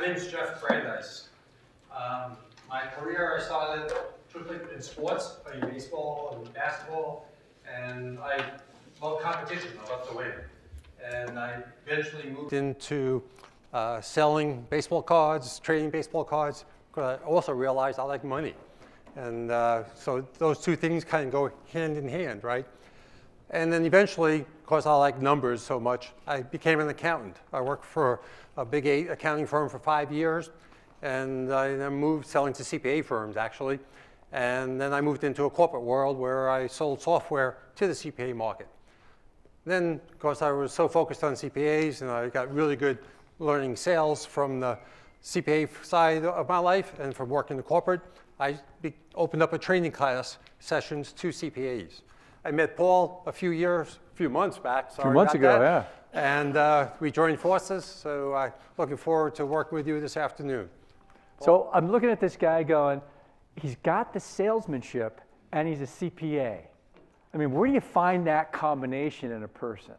name's Jeff Brandeis. My career, I started truthfully in sports, playing baseball and basketball, and I love competition. I love to win. And I eventually moved into selling baseball cards, trading baseball cards, because I also realized I like money. And so those two things kind of go hand in hand, right? And then eventually, because I like numbers so much, I became an accountant. I worked for a big accounting firm for 5 years, and I then moved selling to CPA firms, actually. And then I moved into a corporate world where I sold software to the CPA market. Then, of course, I was so focused on CPAs, and I got really good learning sales from the CPA side of my life, and from working in corporate, I opened up a training class sessions to CPAs. I met Paul a few months back. Sorry, a few months ago, yeah. And we joined forces, so I'm looking forward to working with you this afternoon. So I'm looking at this guy going, he's got the salesmanship and he's a CPA. I mean, where do you find that combination in a person?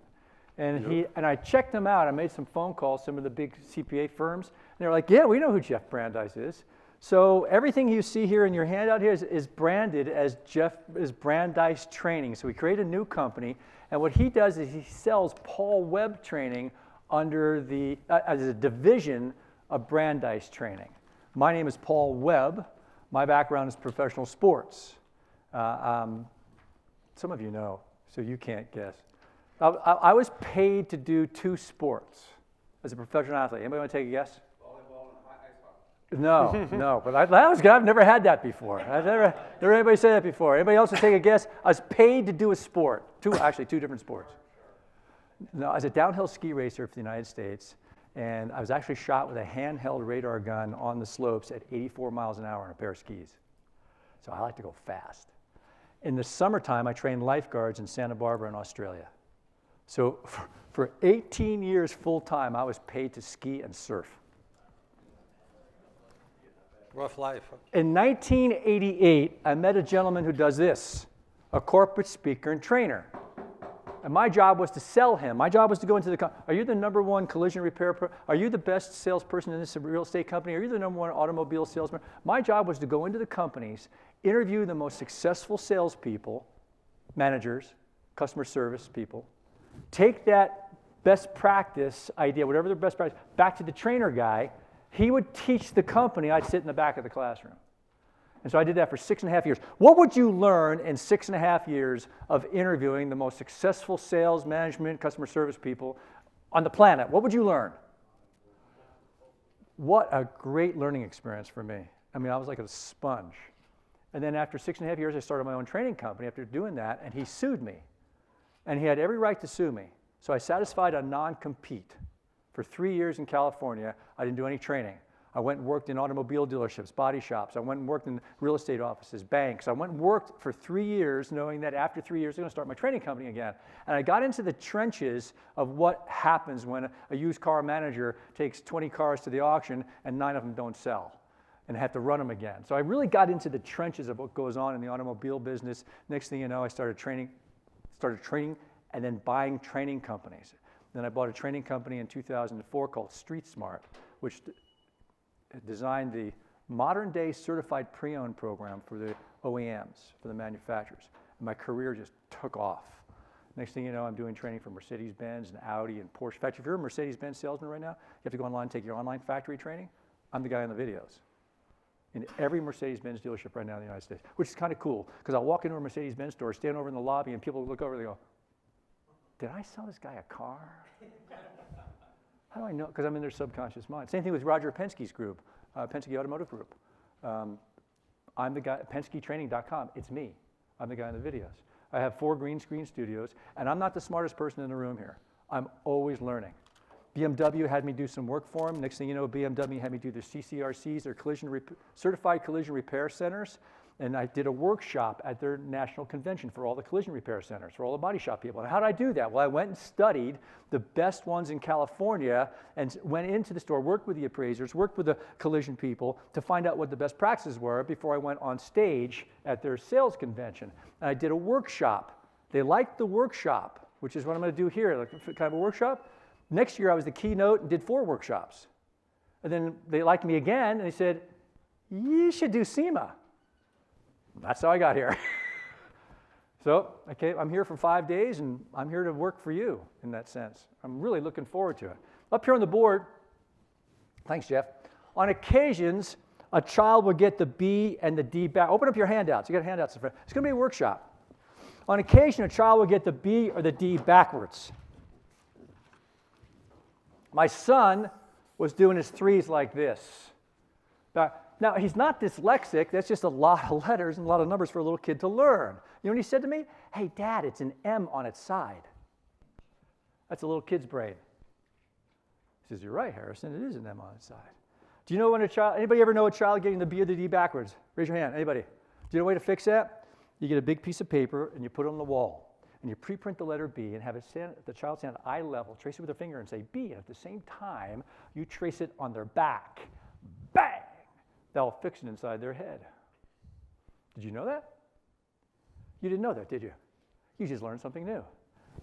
And I checked them out. I made some phone calls, some of the big CPA firms, and they were like, yeah, we know who Jeff Brandeis is. So everything you see here in your handout here is branded as Brandeis Training. So we created a new company, and what he does is he sells Paul Webb Training under as a division of Brandeis Training. My name is Paul Webb. My background is professional sports. Some of you know, so you can't guess. I was paid to do 2 sports as a professional athlete. Anybody want to take a guess? Volleyball and ice hockey. No, but I've never had that before. I've never heard anybody say that before. Anybody else want to take a guess? I was paid to do a sport. 2 different sports. No, I was a downhill ski racer for the United States, and I was actually shot with a handheld radar gun on the slopes at 84 miles an hour on a pair of skis. So I like to go fast. In the summertime, I trained lifeguards in Santa Barbara in Australia. So for 18 years full-time, I was paid to ski and surf. Rough life. In 1988, I met a gentleman who does this, a corporate speaker and trainer. And my job was to sell him. My job was to go into the are you the #1 collision repair are you the best salesperson in this real estate company? Are you the #1 automobile salesman? My job was to go into the companies, interview the most successful salespeople, managers, customer service people, take that best practice idea, whatever their best practice, back to the trainer guy. He would teach the company. I'd sit in the back of the classroom. And so I did that for 6.5 years. What would you learn in 6.5 years of interviewing the most successful sales, management, customer service people on the planet? What would you learn? What a great learning experience for me. I mean, I was like a sponge. And then after 6.5 years, I started my own training company after doing that, and he sued me. And he had every right to sue me. So I satisfied a non-compete. For 3 years in California, I didn't do any training. I went and worked in automobile dealerships, body shops. I went and worked in real estate offices, banks. I went and worked for 3 years, knowing that after 3 years, I'm going to start my training company again. And I got into the trenches of what happens when a used car manager takes 20 cars to the auction and 9 of them don't sell and have to run them again. So I really got into the trenches of what goes on in the automobile business. Next thing you know, I started training and then buying training companies. Then I bought a training company in 2004 called Street Smart, which designed the modern-day certified pre-owned program for the OEMs, for the manufacturers. And my career just took off. Next thing you know, I'm doing training for Mercedes-Benz and Audi and Porsche. In fact, if you're a Mercedes-Benz salesman right now, you have to go online and take your online factory training. I'm the guy in the videos. In every Mercedes-Benz dealership right now in the United States, which is kind of cool, because I'll walk into a Mercedes-Benz store, stand over in the lobby, and people look over and they go, did I sell this guy a car? How do I know? Because I'm in their subconscious mind. Same thing with Roger Penske's group, Penske Automotive Group. I'm the guy, PenskeTraining.com. It's me. I'm the guy in the videos. I have 4 green screen studios, and I'm not the smartest person in the room here. I'm always learning. BMW had me do some work for them. Next thing you know, BMW had me do their CCRCs, their certified collision repair centers. And I did a workshop at their national convention for all the collision repair centers, for all the body shop people. And how did I do that? Well, I went and studied the best ones in California and went into the store, worked with the appraisers, worked with the collision people to find out what the best practices were before I went on stage at their sales convention. And I did a workshop. They liked the workshop, which is what I'm going to do here, like kind of a workshop. Next year, I was the keynote and did 4 workshops. And then they liked me again, and they said, you should do SEMA. That's how I got here. So, okay, I'm here for 5 days, and I'm here to work for you in that sense. I'm really looking forward to it. Up here on the board, thanks, Jeff. On occasions, a child will get the B and the D back. Open up your handouts. You got handouts in front. It's going to be a workshop. On occasion, a child will get the B or the D backwards. My son was doing his 3s like this. Now, he's not dyslexic. That's just a lot of letters and a lot of numbers for a little kid to learn. You know what he said to me? Hey, Dad, it's an M on its side. That's a little kid's brain. He says, you're right, Harrison. It is an M on its side. Do you know when anybody ever know a child getting the B or the D backwards? Raise your hand. Anybody? Do you know a way to fix that? You get a big piece of paper and you put it on the wall. And you pre-print the letter B and have the child stand at eye level, trace it with their finger and say B. And at the same time, you trace it on their back. Bang! That'll fix it inside their head. Did you know that? You didn't know that, did you? You just learned something new.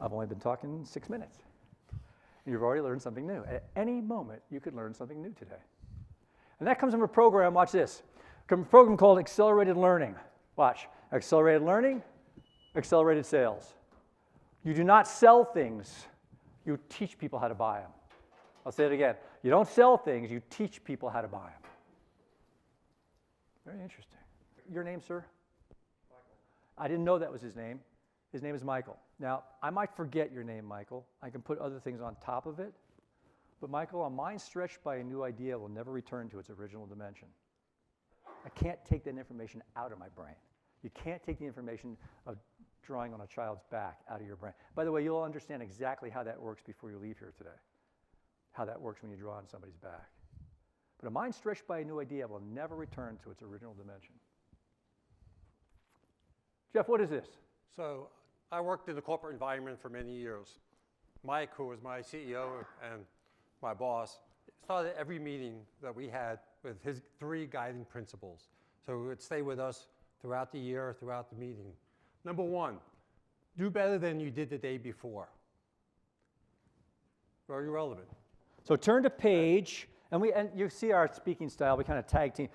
I've only been talking 6 minutes. And you've already learned something new. At any moment, you could learn something new today. And that comes from a program, watch this, a program called Accelerated Learning. Watch, Accelerated Learning, Accelerated Sales. You do not sell things, you teach people how to buy them. I'll say it again. You don't sell things, you teach people how to buy them. Very interesting. Your name, sir? Michael. I didn't know that was his name. His name is Michael. Now, I might forget your name, Michael. I can put other things on top of it. But Michael, a mind stretched by a new idea will never return to its original dimension. I can't take that information out of my brain. You can't take the information of drawing on a child's back out of your brain. By the way, you'll understand exactly how that works before you leave here today. How that works when you draw on somebody's back. But a mind stretched by a new idea will never return to its original dimension. Jeff, what is this? So I worked in the corporate environment for many years. Mike, who was my CEO and my boss, started every meeting that we had with his 3 guiding principles. So it would stay with us throughout the year, throughout the meeting. Number 1, do better than you did the day before. Very relevant. So turn to page, and you see our speaking style, we kind of tag team.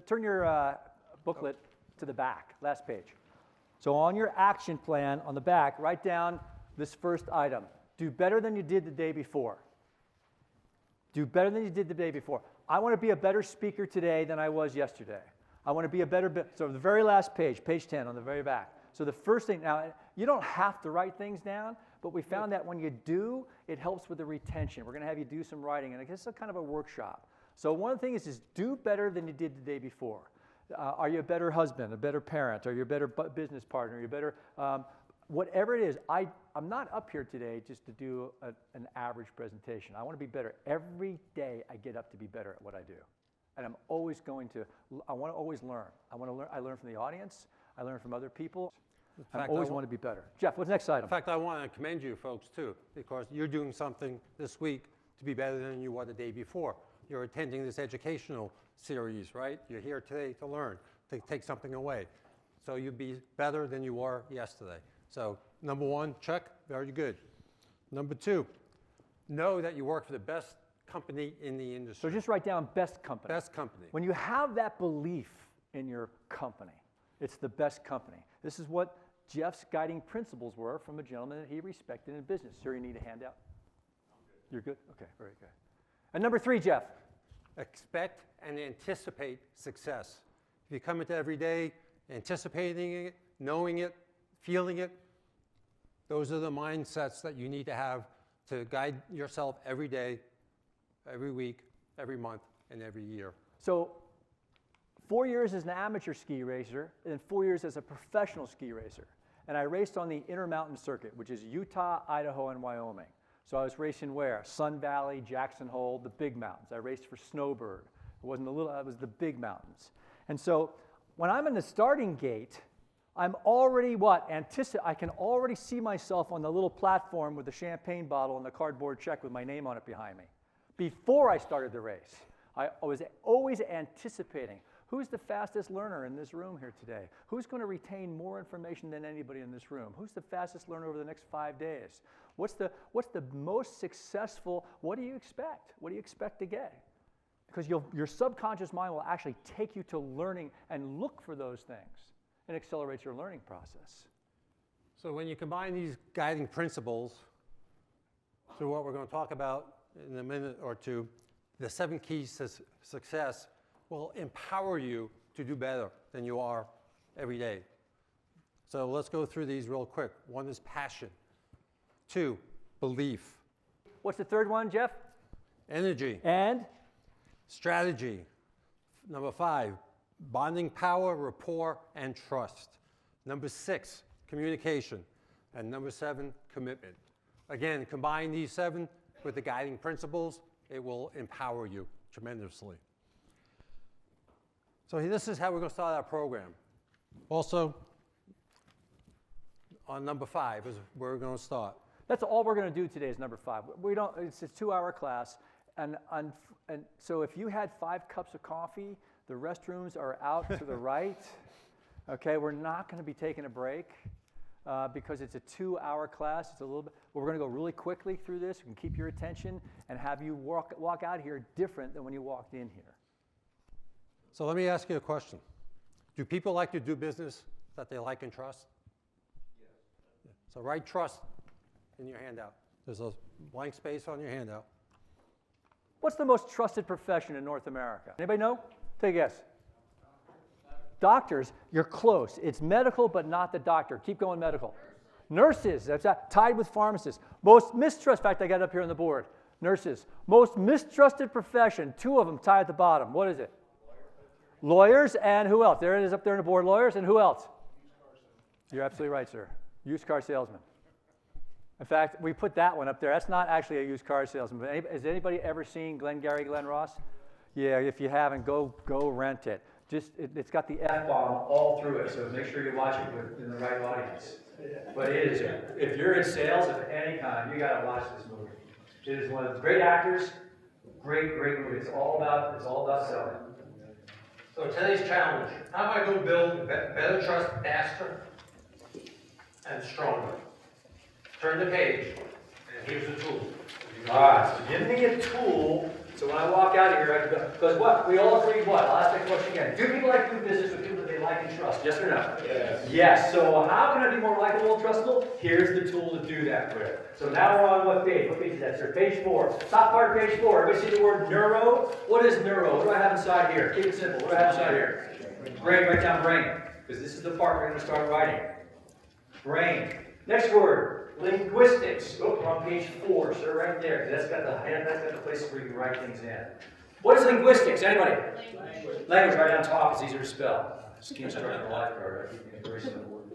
Turn your booklet to the back, last page. So on your action plan on the back, write down this first item. Do better than you did the day before. Do better than you did the day before. I want to be a better speaker today than I was yesterday. I want to be a better, so the very last page, page 10 on the very back. So the first thing, now you don't have to write things down, but we found that when you do, it helps with the retention. We're going to have you do some writing, and I guess it's kind of a workshop. So one of the things is do better than you did the day before. Are you a better husband, a better parent? Are you a better business partner? Are you better, whatever it is. I'm not up here today just to do an average presentation. I want to be better. Every day I get up to be better at what I do. And I'm always I want to always learn. I learn from the audience. I learn from other people. I always want to be better. Jeff, what's the next item? In fact, I want to commend you folks too, because you're doing something this week to be better than you were the day before. You're attending this educational series, right? You're here today to learn, to take something away. So you'll be better than you were yesterday. So number 1, check, very good. Number 2, know that you work for the best company in the industry. So just write down best company. Best company. When you have that belief in your company, it's the best company. This is what Jeff's guiding principles were from a gentleman that he respected in business. Sir, you need a handout? You're good? Okay, very good. And number 3, Jeff. Expect and anticipate success. If you come into every day anticipating it, knowing it, feeling it, those are the mindsets that you need to have to guide yourself every day, every week, every month, and every year. So 4 years as an amateur ski racer, and 4 years as a professional ski racer. And I raced on the Intermountain Circuit, which is Utah, Idaho, and Wyoming. So I was racing where? Sun Valley, Jackson Hole, the big mountains. I raced for Snowbird. It wasn't the little, it was the big mountains. And so when I'm in the starting gate, I'm already what? I can already see myself on the little platform with the champagne bottle and the cardboard check with my name on it behind me. Before I started the race, I was always anticipating, who's the fastest learner in this room here today? Who's going to retain more information than anybody in this room? Who's the fastest learner over the next 5 days? What's the most successful, what do you expect? What do you expect to get? because your subconscious mind will actually take you to learning and look for those things and accelerates your learning process. So when you combine these guiding principles to what we're going to talk about in a minute or two, the 7 keys to success will empower you to do better than you are every day. So let's go through these real quick. 1 is passion. 2, belief. What's the third one, Jeff? Energy. And? Strategy. Number 5, bonding power, rapport, and trust. Number 6, communication. And number 7, commitment. Again, combine these 7 with the guiding principles, it will empower you tremendously. So this is how we're going to start our program. Also, on number 5 is where we're going to start. That's all we're going to do today is number 5. It's a 2-hour class, and so if you had 5 cups of coffee, the restrooms are out to the right. Okay, we're not going to be taking a break because it's a 2-hour class. It's a little bit. We're going to go really quickly through this. We can keep your attention and have you walk out here different than when you walked in here. So let me ask you a question. Do people like to do business that they like and trust? Yes. So write trust in your handout. There's a blank space on your handout. What's the most trusted profession in North America? Anybody know? Take a guess. Doctors, you're close. It's medical, but not the doctor. Keep going medical. Nurses, that's tied with pharmacists. Most mistrust, in fact, I got it up here on the board. Nurses. Most mistrusted profession, 2 of them tied at the bottom. What is it? Lawyers and who else? There it is up there on the board, lawyers and who else? You're absolutely right, sir. Used car salesman. In fact, we put that one up there. That's not actually a used car salesman. But has anybody ever seen Glengarry Glen Ross? Yeah, if you haven't, go rent it. It's got the F-bomb all through it, so make sure you watch it in the right audience. But it is, if you're in sales of any kind, you got to watch this movie. It is one of the great actors, great movie. It's all about selling. So today's challenge, how am I going to build better trust faster and stronger? Turn the page, and here's the tool. All right, so give me a tool, so when I walk out of here, I can go, because what? We all agree what? I'll ask that question again. Do people like to do business with people that they like and trust? Yes or no? Yes. Yes, so how can I be more likable and trustable? Here's the tool to do that with. So now we're on what page? What page is that, sir? Page 4. Top part of page 4. Everybody see the word neuro? What is neuro? What do I have inside here? Keep it simple. What do I have inside here? Brain, write down brain, because this is the part we're going to start writing. Brain. Next word. Linguistics. Oh, we're on page 4, sir, right there. That's got the place where you can write things in. What is linguistics? Anybody? Language right on top. It's easier to spell. Scheme structure lifeguard. I keep embracing the word.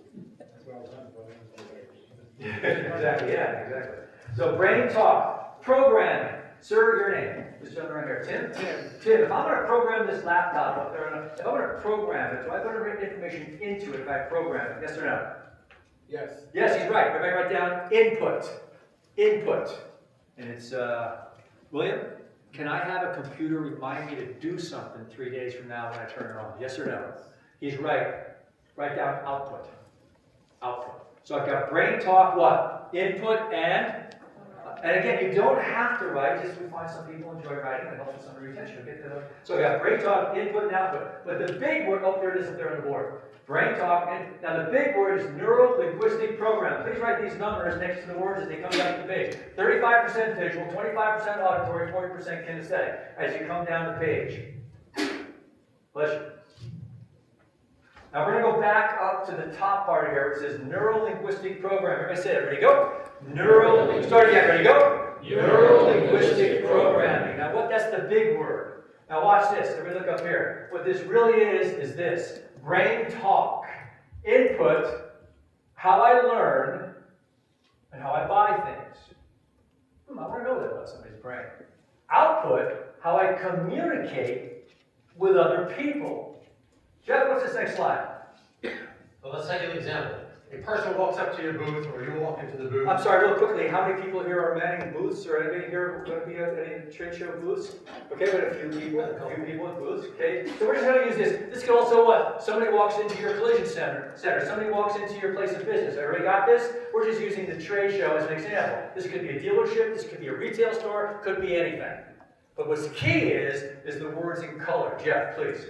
Exactly. So brain talk, programming. Sir, your name. This gentleman right here. Tim. If I'm going to program this laptop up there, if I'm going to program it, do I put information into it if I program it? Yes or no? Yes. Yes, he's right. Everybody write down input. And it's, William, can I have a computer remind me to do something 3 days from now when I turn it on? Yes or no? He's right. Write down output. So I've got brain talk, what? Input and again, you don't have to write, just we find some people enjoy writing, it helps with some retention. So I've got brain talk, input, and output. But the big word, there it is up there on the board. Brain talk, and now the big word is Neurolinguistic program. Please write these numbers next to the words as they come down the page. 35% visual, 25% auditory, 40% kinesthetic as you come down the page. Bless you. Now we're going to go back up to the top part here. It says Neurolinguistic program. Everybody say it. Ready, go. Start again. Ready, go. Neurolinguistic programming. Now that's the big word. Now watch this. Everybody look up here. What this really is this. Brain talk. Input, how I learn, and how I buy things. I want to know that about somebody's brain. Output, how I communicate with other people. Jeff, what's this next slide? Well, let's take an example. A person walks up to your booth, or you walk into the booth. I'm sorry, real quickly, how many people here are manning booths, or anybody here going to be at any trade show booths? Okay, but a few people with booths, okay? So we're just going to use this. This could also what? Somebody walks into your collision center. Somebody walks into your place of business. Everybody got this? We're just using the trade show as an example. This could be a dealership, this could be a retail store, could be anything. But what's key is the words in color. Jeff, please.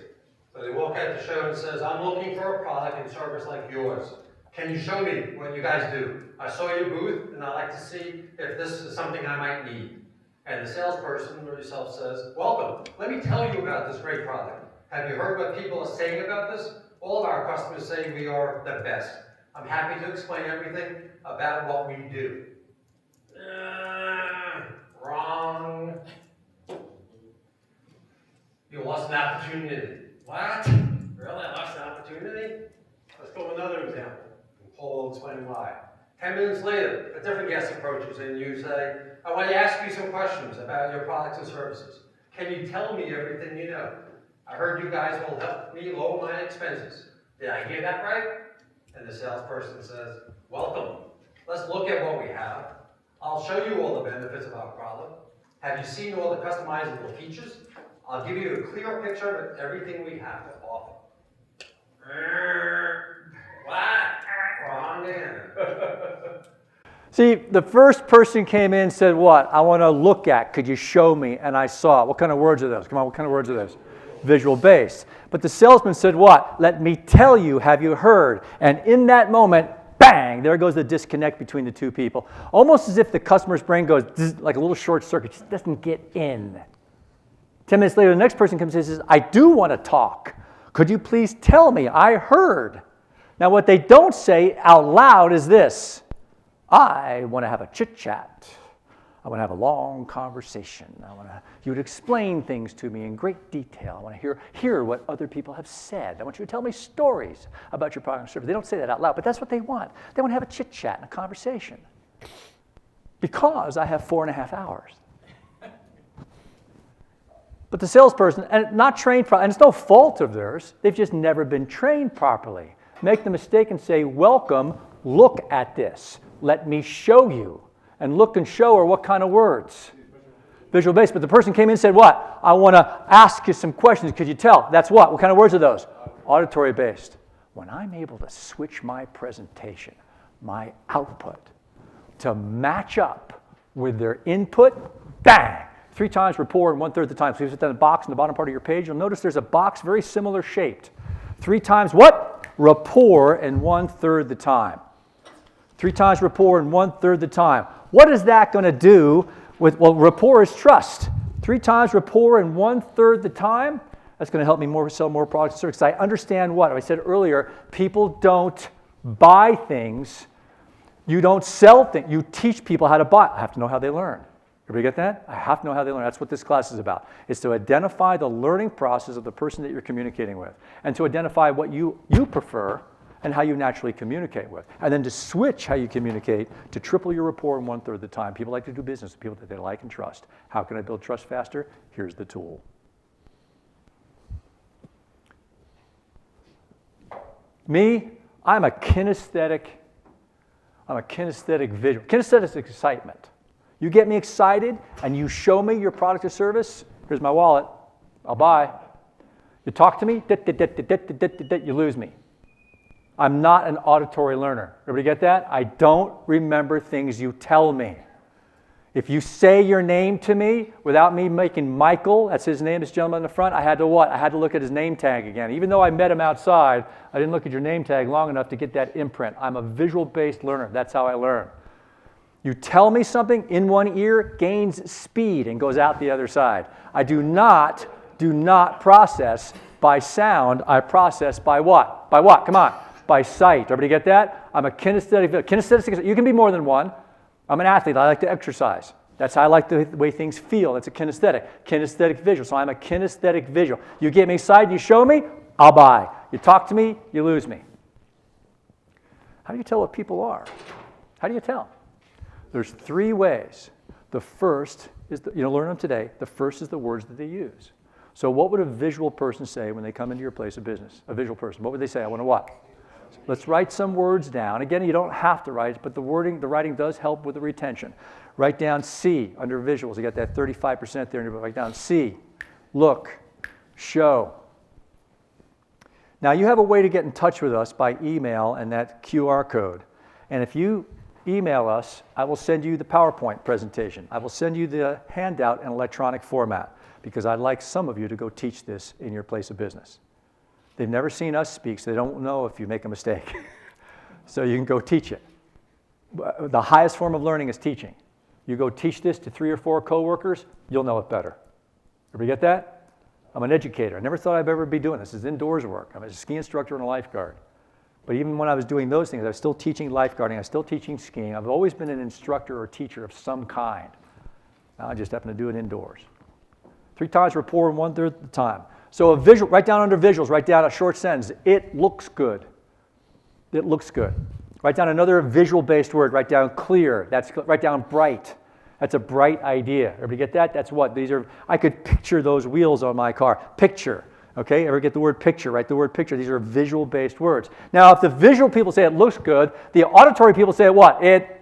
So they walk out the show and says, I'm looking for a product and service like yours. Can you show me what you guys do? I saw your booth and I'd like to see if this is something I might need. And the salesperson or yourself says, welcome, let me tell you about this great product. Have you heard what people are saying about this? All of our customers say we are the best. I'm happy to explain everything about what we do. Wrong. You lost an opportunity. What? Really? I lost an opportunity? Let's go with another example. Paul will explain why. 10 minutes later, a different guest approaches and you say, I want to ask you some questions about your products and services. Can you tell me everything you know? I heard you guys will help me lower my expenses. Did I hear that right? And the salesperson says, welcome. Let's look at what we have. I'll show you all the benefits of our product. Have you seen all the customizable features? I'll give you a clear picture of everything we have to offer. What? Wrong answer. See, the first person came in and said, what? I want to look at. Could you show me? And I saw it. What kind of words are those? Come on, what kind of words are those? Visual based. But the salesman said, what? Let me tell you, have you heard? And in that moment, bang, there goes the disconnect between the two people. Almost as if the customer's brain goes like a little short circuit, just doesn't get in. 10 minutes later, the next person comes in and says, I do want to talk. Could you please tell me? I heard. Now, what they don't say out loud is this. I want to have a chit-chat. I want to have a long conversation. You would explain things to me in great detail. I want to hear what other people have said. I want you to tell me stories about your product and service. They don't say that out loud, but that's what they want. They want to have a chit-chat and a conversation. Because I have 4.5 hours. But the salesperson, and not trained, and it's no fault of theirs, they've just never been trained properly. Make the mistake and say, welcome, look at this. Let me show you. And look and show are what kind of words? Visual based. But the person came in and said, what? I want to ask you some questions. Could you tell? That's what? What kind of words are those? Auditory based. When I'm able to switch my presentation, my output, to match up with their input, bang! 3 times rapport and 1/3 the time. So if you put that in the box in the bottom part of your page, you'll notice there's a box very similar shaped. 3 times what? Rapport and 1/3 the time. 3 times rapport and 1/3 the time. What is that going to do with, well, rapport is trust. 3 times rapport and 1/3 the time, that's going to help me sell more products and services. I understand what? I said earlier, people don't buy things. You don't sell things. You teach people how to buy. I have to know how they learn. Everybody get that? I have to know how they learn. That's what this class is about. It's to identify the learning process of the person that you're communicating with, and to identify what you prefer and how you naturally communicate with, and then to switch how you communicate to triple your rapport in 1/3 the time. People like to do business with people that they like and trust. How can I build trust faster? Here's the tool. Me, I'm a kinesthetic visual. Kinesthetic is excitement. You get me excited and you show me your product or service, here's my wallet, I'll buy. You talk to me, you lose me. I'm not an auditory learner. Everybody get that? I don't remember things you tell me. If you say your name to me without me making Michael, that's his name, this gentleman in the front, I had to what? I had to look at his name tag again. Even though I met him outside, I didn't look at your name tag long enough to get that imprint. I'm a visual-based learner. That's how I learn. You tell me something in one ear, gains speed and goes out the other side. I do not process by sound. I process by what? By what? Come on. By sight. Everybody get that? I'm a kinesthetic. Kinesthetic, you can be more than one. I'm an athlete. I like to exercise. That's how I like the way things feel. That's a kinesthetic. Kinesthetic visual. So I'm a kinesthetic visual. You get me excited, you show me, I'll buy. You talk to me, you lose me. How do you tell what people are? How do you tell? There's 3 ways. The first is, learn them today. The first is the words that they use. So what would a visual person say when they come into your place of business? A visual person, what would they say? I want to what? Let's write some words down. Again, you don't have to write, but the writing does help with the retention. Write down C under visuals. You got that 35% there. Write down C, look, show. Now you have a way to get in touch with us by email and that QR code. And if you email us, I will send you the PowerPoint presentation. I will send you the handout in electronic format. because I'd like some of you to go teach this in your place of business. They've never seen us speak, so they don't know if you make a mistake. So you can go teach it. The highest form of learning is teaching. You go teach this to 3 or 4 coworkers, you'll know it better. Everybody get that? I'm an educator. I never thought I'd ever be doing this. This is indoors work. I'm a ski instructor and a lifeguard. But even when I was doing those things, I was still teaching lifeguarding. I was still teaching skiing. I've always been an instructor or teacher of some kind. Now I just happen to do it indoors. 3 times rapport and 1/3 of the time. So a visual, write down under visuals, write down a short sentence. It looks good. It looks good. Write down another visual-based word. Write down clear. Write down bright. That's a bright idea. Everybody get that? That's what? These are, I could picture those wheels on my car. Picture. Okay, ever get the word picture? Write the word picture. These are visual-based words. Now, if the visual people say it looks good, the auditory people say what? It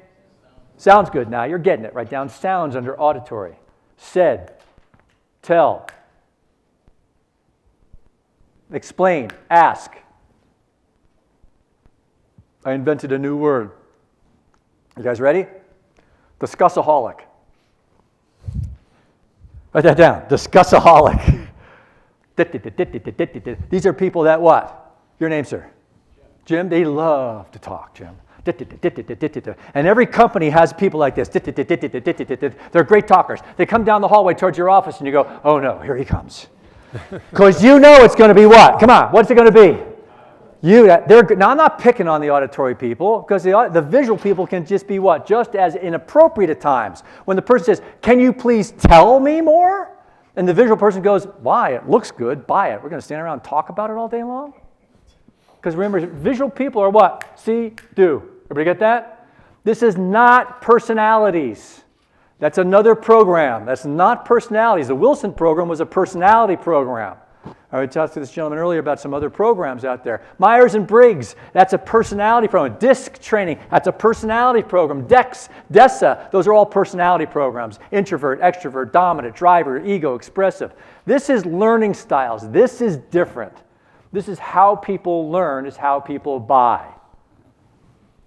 sounds good. Now, you're getting it. Write down sounds under auditory. Said, tell, explain, ask. I invented a new word. You guys ready? Discussaholic. Write that down. Discussaholic. These are people that what? Your name, sir? Jim. They love to talk, Jim. And every company has people like this. They're great talkers. They come down the hallway towards your office and you go, oh no, here he comes. Because you know it's going to be what? Come on, what's it going to be? Now, I'm not picking on the auditory people, because the visual people can just be what? Just as inappropriate at times. When the person says, can you please tell me more? And the visual person goes, why? It looks good, buy it. We're going to stand around and talk about it all day long? Because remember, visual people are what? See, do. Everybody get that? This is not personalities. That's another program. That's not personalities. The Wilson program was a personality program. I talked to this gentleman earlier about some other programs out there. Myers and Briggs, that's a personality program. DISC training, that's a personality program. DESA, those are all personality programs. Introvert, extrovert, dominant, driver, ego, expressive. This is learning styles. This is different. This is how people learn, is how people buy.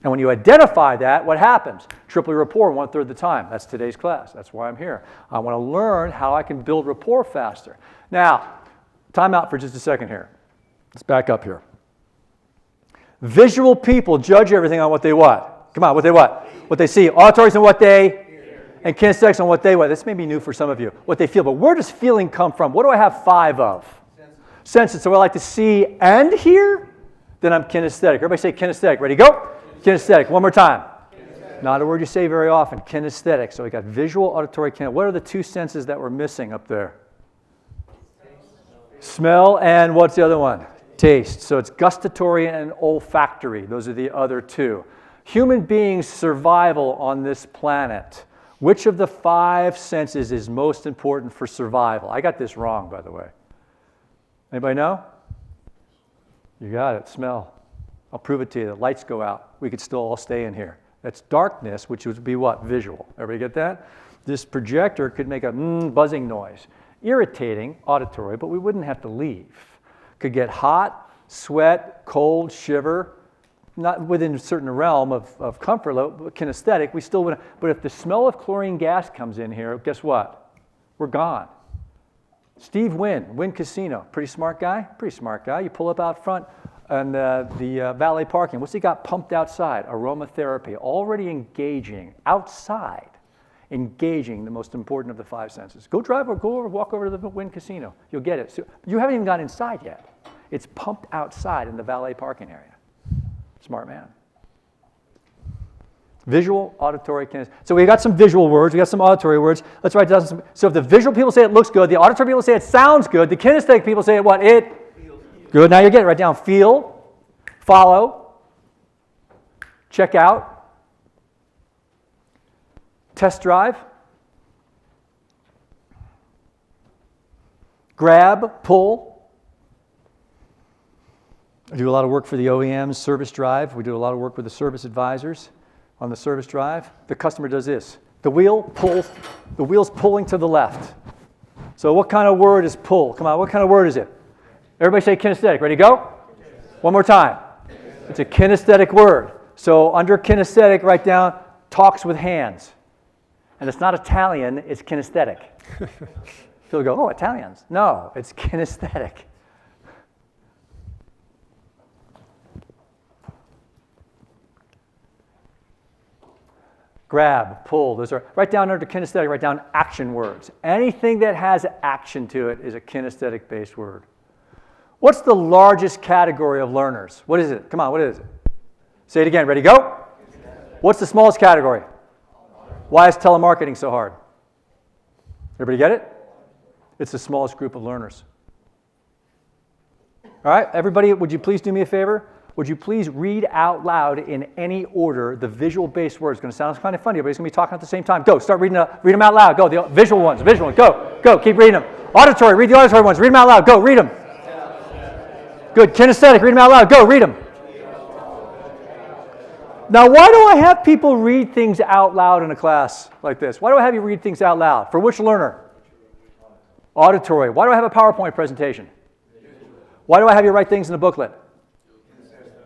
And when you identify that, what happens? Triple rapport 1/3 of the time. That's today's class. That's why I'm here. I want to learn how I can build rapport faster. Now, time out for just a second here. Let's back up here. Visual people judge everything on what they what? Come on, what they what? What they see. Auditories on what they hear. And kinesthetics on what they what? This may be new for some of you. What they feel. But where does feeling come from? What do I have 5 of? Senses. So I like to see and hear. Then I'm kinesthetic. Everybody say kinesthetic. Ready, go? Kinesthetic. One more time. Kinesthetic. Not a word you say very often. Kinesthetic. So we got visual, auditory, kinesthetic. What are the 2 senses that we're missing up there? Smell and what's the other one? Taste. So it's gustatory and olfactory. Those are the other 2. Human beings' survival on this planet. Which of the 5 senses is most important for survival? I got this wrong, by the way. Anybody know? You got it. Smell. I'll prove it to you. The lights go out. We could still all stay in here. That's darkness, which would be what? Visual. Everybody get that? This projector could make a buzzing noise. Irritating, auditory, but we wouldn't have to leave. Could get hot, sweat, cold, shiver, not within a certain realm of comfort level, kinesthetic, we still wouldn't. But if the smell of chlorine gas comes in here, guess what? We're gone. Steve Wynn Casino, pretty smart guy? Pretty smart guy. You pull up out front and the valet parking. What's he got pumped outside? Aromatherapy, already engaging outside. Engaging the most important of the 5 senses. Go walk over to the Wynn Casino. You'll get it. So you haven't even gone inside yet. It's pumped outside in the valet parking area. Smart man. Visual, auditory, kinesthetic. So we got some visual words. We got some auditory words. Let's write down some. So if the visual people say it looks good, the auditory people say it sounds good, the kinesthetic people say it what? It feels good. Now you're getting it. Write down feel, follow, check out, test drive, grab, pull. I do a lot of work for the OEMs, service drive. We do a lot of work with the service advisors on the service drive. The customer does this. The wheel's pulling to the left. So what kind of word is pull? Come on, what kind of word is it? Everybody say kinesthetic. Ready, go? One more time. It's a kinesthetic word. So under kinesthetic, write down talks with hands. And it's not Italian, it's kinesthetic. People go, oh, Italians. No, it's kinesthetic. Grab, pull, those are, write down under kinesthetic, write down action words. Anything that has action to it is a kinesthetic-based word. What's the largest category of learners? What is it? Come on, what is it? Say it again, ready, go? What's the smallest category? Why is telemarketing so hard? Everybody get it? It's the smallest group of learners. All right, everybody, would you please do me a favor? Would you please read out loud in any order the visual-based words? It's going to sound kind of funny, but it's going to be talking at the same time. Go, start reading them out loud. Go, the visual ones, go, keep reading them. Auditory, read the auditory ones, read them out loud. Go, read them. Good, kinesthetic, read them out loud. Go, read them. Now, why do I have people read things out loud in a class like this? Why do I have you read things out loud? For which learner? Auditory. Why do I have a PowerPoint presentation? Why do I have you write things in a booklet?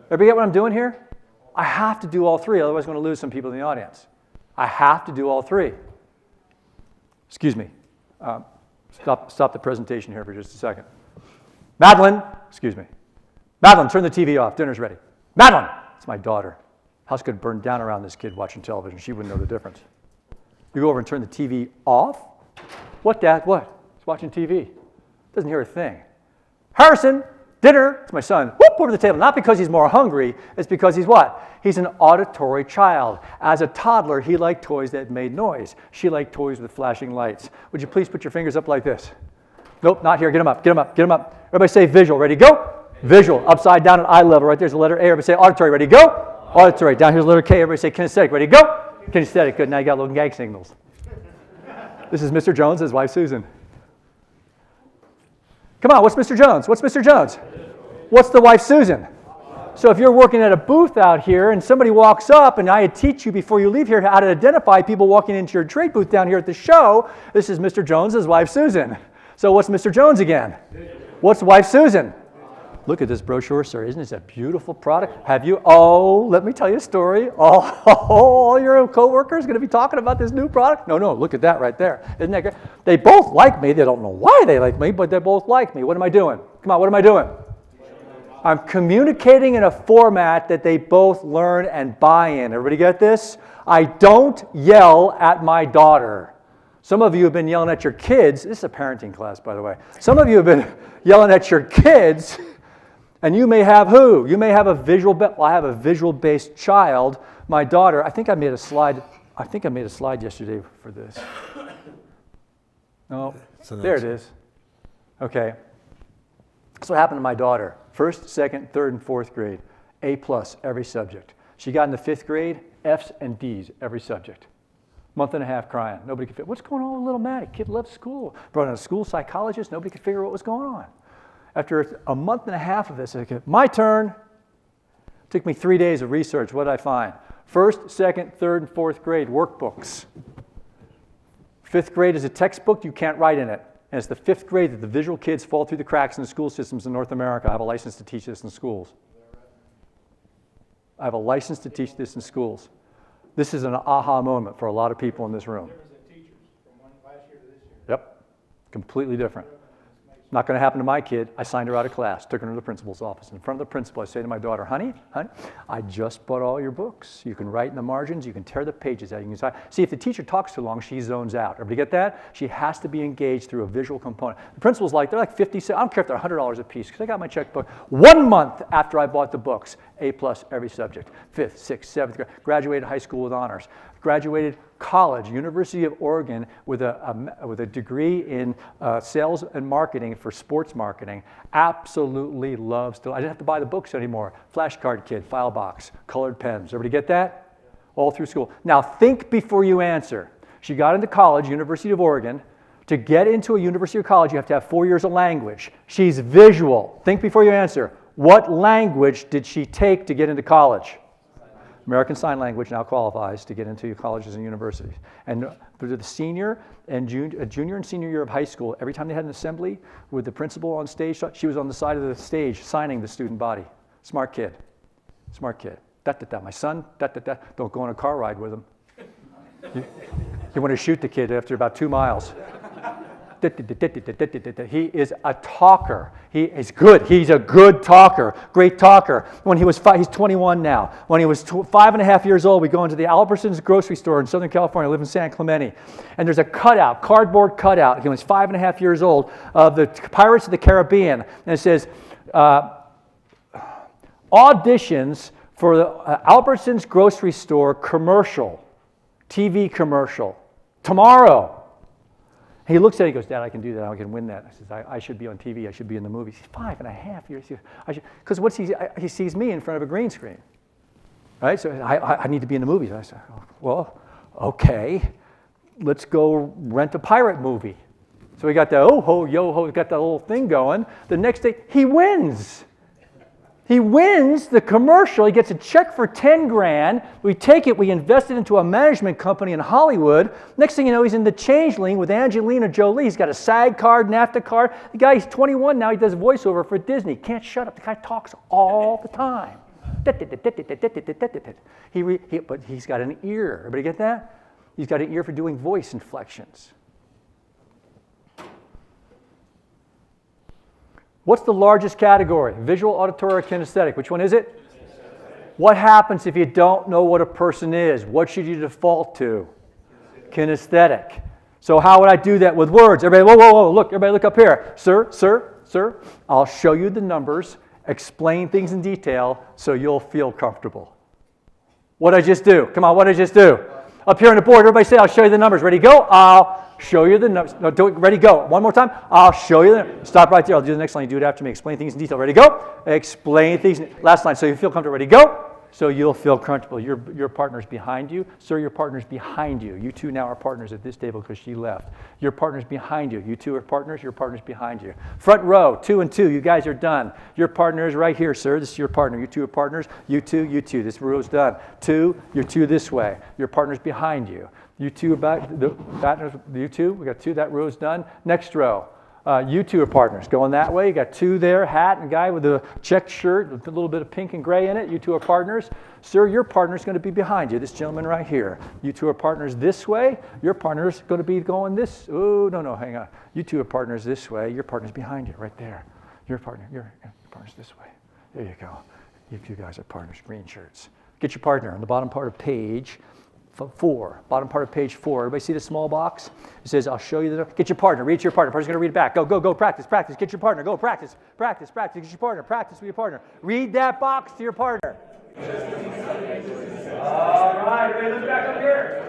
Everybody get what I'm doing here? I have to do all three, otherwise I'm going to lose some people in the audience. I have to do all three. Excuse me. Stop the presentation here for just a second. Madeline, excuse me. Madeline, turn the TV off. Dinner's ready. Madeline! It's my daughter. House could burn down around this kid watching television. She wouldn't know the difference. You go over and turn the TV off? What, Dad? What? He's watching TV. Doesn't hear a thing. Harrison, dinner. It's my son. Whoop, over the table. Not because he's more hungry. It's because he's what? He's an auditory child. As a toddler, he liked toys that made noise. She liked toys with flashing lights. Would you please put your fingers up like this? Nope, not here. Get them up. Get them up. Get them up. Everybody say visual. Ready? Go. Visual. Upside down at eye level. Right there's the letter A. Everybody say auditory. Ready? Go. Auditory. Down here's the letter K. Everybody say kinesthetic. Ready? Go. Kinesthetic. Good. Now you got little gag signals. This is Mr. Jones, his wife Susan. Come on, what's Mr. Jones? What's Mr. Jones? What's the wife Susan? So if you're working at a booth out here and somebody walks up, and I teach you before you leave here how to identify people walking into your trade booth down here at the show, this is Mr. Jones, his wife Susan. So what's Mr. Jones again? What's wife Susan? Look at this brochure, sir. Isn't this a beautiful product? Have you? Oh, let me tell you a story. All your coworkers going to be talking about this new product? No, look at that right there. Isn't that great? They both like me. They don't know why they like me, but they both like me. What am I doing? Come on, what am I doing? I'm communicating in a format that they both learn and buy in. Everybody get this? I don't yell at my daughter. Some of you have been yelling at your kids. This is a parenting class, by the way. Some of you have been yelling at your kids. And you may have who? You may have a I have a visual-based child. My daughter, I think I made a slide yesterday for this. No, there it is. Okay. That's what happened to my daughter. First, second, third, and fourth grade. A+ every subject. She got into fifth grade, F's and D's every subject. Month and a half crying. Nobody could figure, what's going on with little Maddie? Kid loves school. Brought in a school psychologist. Nobody could figure out what was going on. After a month and a half of this, I said, my turn. It took me 3 days of research. What did I find? First, second, third, and fourth grade workbooks. Fifth grade is a textbook. You can't write in it. And it's the fifth grade that the visual kids fall through the cracks in the school systems in North America. I have a license to teach this in schools. I have a license to teach this in schools. This is an aha moment for a lot of people in this room. Yep, completely different. Not going to happen to my kid. I signed her out of class, took her to the principal's office. In front of the principal, I say to my daughter, honey, I just bought all your books. You can write in the margins. You can tear the pages out. You can see if the teacher talks too long, she zones out. Everybody get that? She has to be engaged through a visual component. The principal's like, they're like 50 cents. I don't care if they're $100 a piece because I got my checkbook. 1 month after I bought the books, A+ every subject. 5th, 6th, 7th grade. Graduated high school with honors. Graduated college, University of Oregon, with a degree in sales and marketing for sports marketing. Absolutely loves to. I didn't have to buy the books anymore. Flashcard kid, file box, colored pens. Everybody get that? All through school. Now think before you answer. She got into college, University of Oregon. To get into a university or college, you have to have 4 years of language. She's visual. Think before you answer. What language did she take to get into college? American Sign Language now qualifies to get into colleges and universities. And the senior and junior and senior year of high school, every time they had an assembly with the principal on stage, she was on the side of the stage signing the student body. Smart kid. Smart kid. Da-da-da. My son, da-da-da. Don't go on a car ride with him. You want to shoot the kid after about 2 miles. He is a talker. He is good. He's a good talker, great talker. When he was he's 21 now. When he was 5.5 years old, we go into the Albertsons grocery store in Southern California. I live in San Clemente. And there's a cutout, cardboard cutout. He was 5.5 years old of the Pirates of the Caribbean. And it says, auditions for the Albertsons grocery store commercial, TV commercial, tomorrow. He looks at it, he goes, Dad, I can do that, I can win that. I says, I should be on TV, I should be in the movies. He's 5.5 years. Because what's he sees me in front of a green screen, right? So I need to be in the movies. I said, well, okay, let's go rent a pirate movie. So we got the oh-ho, yo-ho, got that little thing going. The next day, he wins. He wins the commercial. He gets a check for 10 grand. We take it, we invest it into a management company in Hollywood. Next thing you know, he's in The Changeling with Angelina Jolie. He's got a SAG card, NAFTA card. The guy's 21 now. He does voiceover for Disney. Can't shut up. The guy talks all the time. But he's got an ear. Everybody get that? He's got an ear for doing voice inflections. What's the largest category? Visual, auditory, or kinesthetic? Which one is it? What happens if you don't know what a person is? What should you default to? Kinesthetic. So how would I do that with words? Everybody, whoa, look, everybody look up here. Sir, I'll show you the numbers, explain things in detail so you'll feel comfortable. What'd I just do? Come on, what'd I just do? Up here on the board, everybody say, I'll show you the numbers. Ready, go? I'll show you the numbers. No, do it. Ready, go. One more time. I'll show you the numbers. Stop right there. I'll do the next line. You do it after me. Explain things in detail. Ready, go. Explain things. Last line. So you feel comfortable. Ready, go. So you'll feel comfortable. Your partner's behind you. Sir, your partner's behind you. You two now are partners at this table because she left. Your partner's behind you. You two are partners. Your partner's behind you. Front row, 2 and 2. You guys are done. Your partner is right here, sir. This is your partner. You two are partners. You two. This row's done. 2, you're 2 this way. Your partner's behind you. You two are back. You two. We got 2. That row's done. Next row. You two are partners. Going that way. You got 2 there. Hat and guy with a checked shirt with a little bit of pink and gray in it. You two are partners. Sir, your partner's going to be behind you. This gentleman right here. You two are partners this way. Your partner's going to be going this. Oh, no, hang on. You two are partners this way. Your partner's behind you, right there. Your partner's this way. There you go. You two guys are partners. Green shirts. Get your partner on the bottom part of page 4. Bottom part of page 4. Everybody see the small box? It says, I'll show you get your partner. Read to your partner. Person's going to read it back. Go. Practice. Get your partner. Go. Practice. Get your partner. Practice with your partner. Read that box to your partner. All right. Everybody look back up here.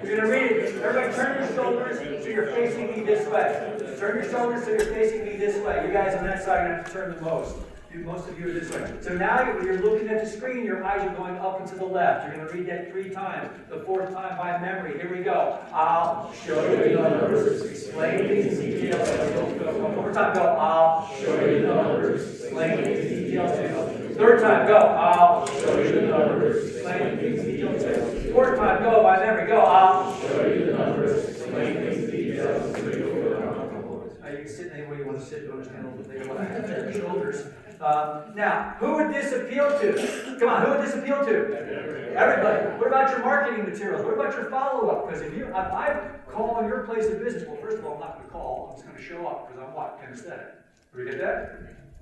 You're going to read it. Everybody turn your shoulders so you're facing me this way. Turn your shoulders so you're facing me this way. You guys on that side are going to have to turn the most. Most of you are this way. So now when you're looking at the screen, your eyes are going up and to the left. You're going to read that 3 times. The 4th time by memory. Here we go. I'll show you the numbers. Explain these details. One more time. Go. I'll show you the numbers. Explain these details. 3rd time. Go. I'll show you the numbers. Explain these details. 4th time. Go by memory. Go. I'll show you the numbers. Explain these details. You can sit anywhere you want to sit. Don't stand over there. When I have your shoulders. Now, who would this appeal to? Come on, who would this appeal to? Everybody. What about your marketing materials? What about your follow-up? Because if I call on your place of business, well, first of all, I'm not going to call. I'm just going to show up because I'm what? Kinesthetic. Do we get that?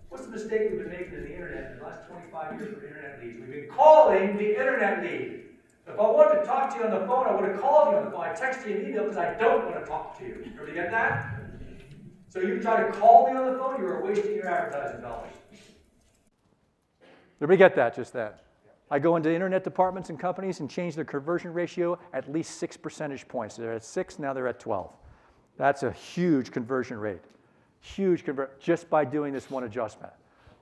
What's the mistake we've been making in the internet in the last 25 years for internet leads? We've been calling the internet lead. If I wanted to talk to you on the phone, I would have called you on the phone. I texted you an email because I don't want to talk to you. Do we get that? So you try to call me on the phone, you are wasting your advertising dollars. Everybody get that, just that? I go into internet departments and companies and change their conversion ratio at least 6 percentage points. They're at 6, now they're at 12. That's a huge conversion rate. Just by doing this one adjustment.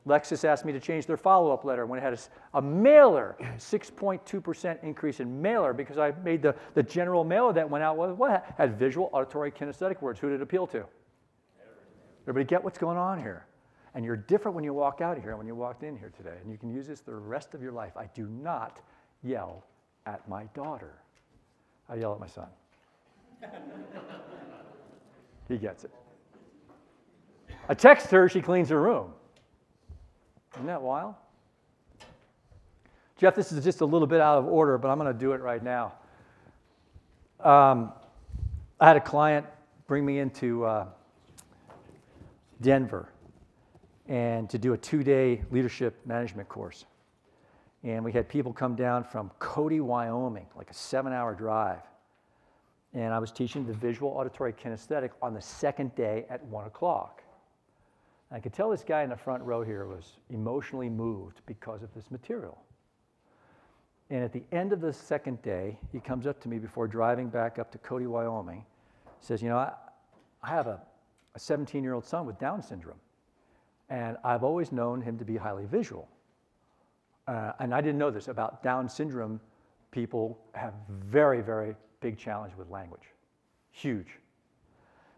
Lexus asked me to change their follow-up letter when it had a mailer, 6.2% increase in mailer because I made the general mailer that went out had visual, auditory, kinesthetic words. Who did it appeal to? Everybody get what's going on here? And you're different when you walk out of here and when you walked in here today. And you can use this the rest of your life. I do not yell at my daughter. I yell at my son. He gets it. I text her, she cleans her room. Isn't that wild? Jeff, this is just a little bit out of order, but I'm going to do it right now. I had a client bring me into Denver and to do a 2-day leadership management course. And we had people come down from Cody, Wyoming, like a 7-hour drive. And I was teaching the visual, auditory, kinesthetic on the second day at 1 o'clock. I could tell this guy in the front row here was emotionally moved because of this material. And at the end of the second day, he comes up to me before driving back up to Cody, Wyoming, says, you know, I have a 17-year-old son with Down syndrome, and I've always known him to be highly visual. And I didn't know this about Down syndrome. People have very, very big challenge with language, huge.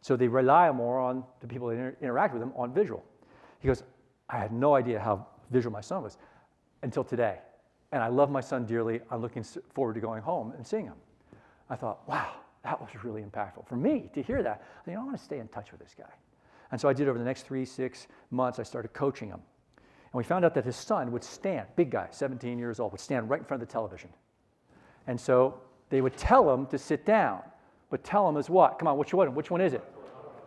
So they rely more on the people that interact with them on visual. He goes, I had no idea how visual my son was until today. And I love my son dearly. I'm looking forward to going home and seeing him. I thought, wow, that was really impactful. For me to hear that, I think, I want to stay in touch with this guy. And so I did over the next 3-6 months, I started coaching him. And we found out that his son would stand, big guy, 17 years old, would stand right in front of the television. And so they would tell him to sit down, but tell him as what? Come on, which one is it?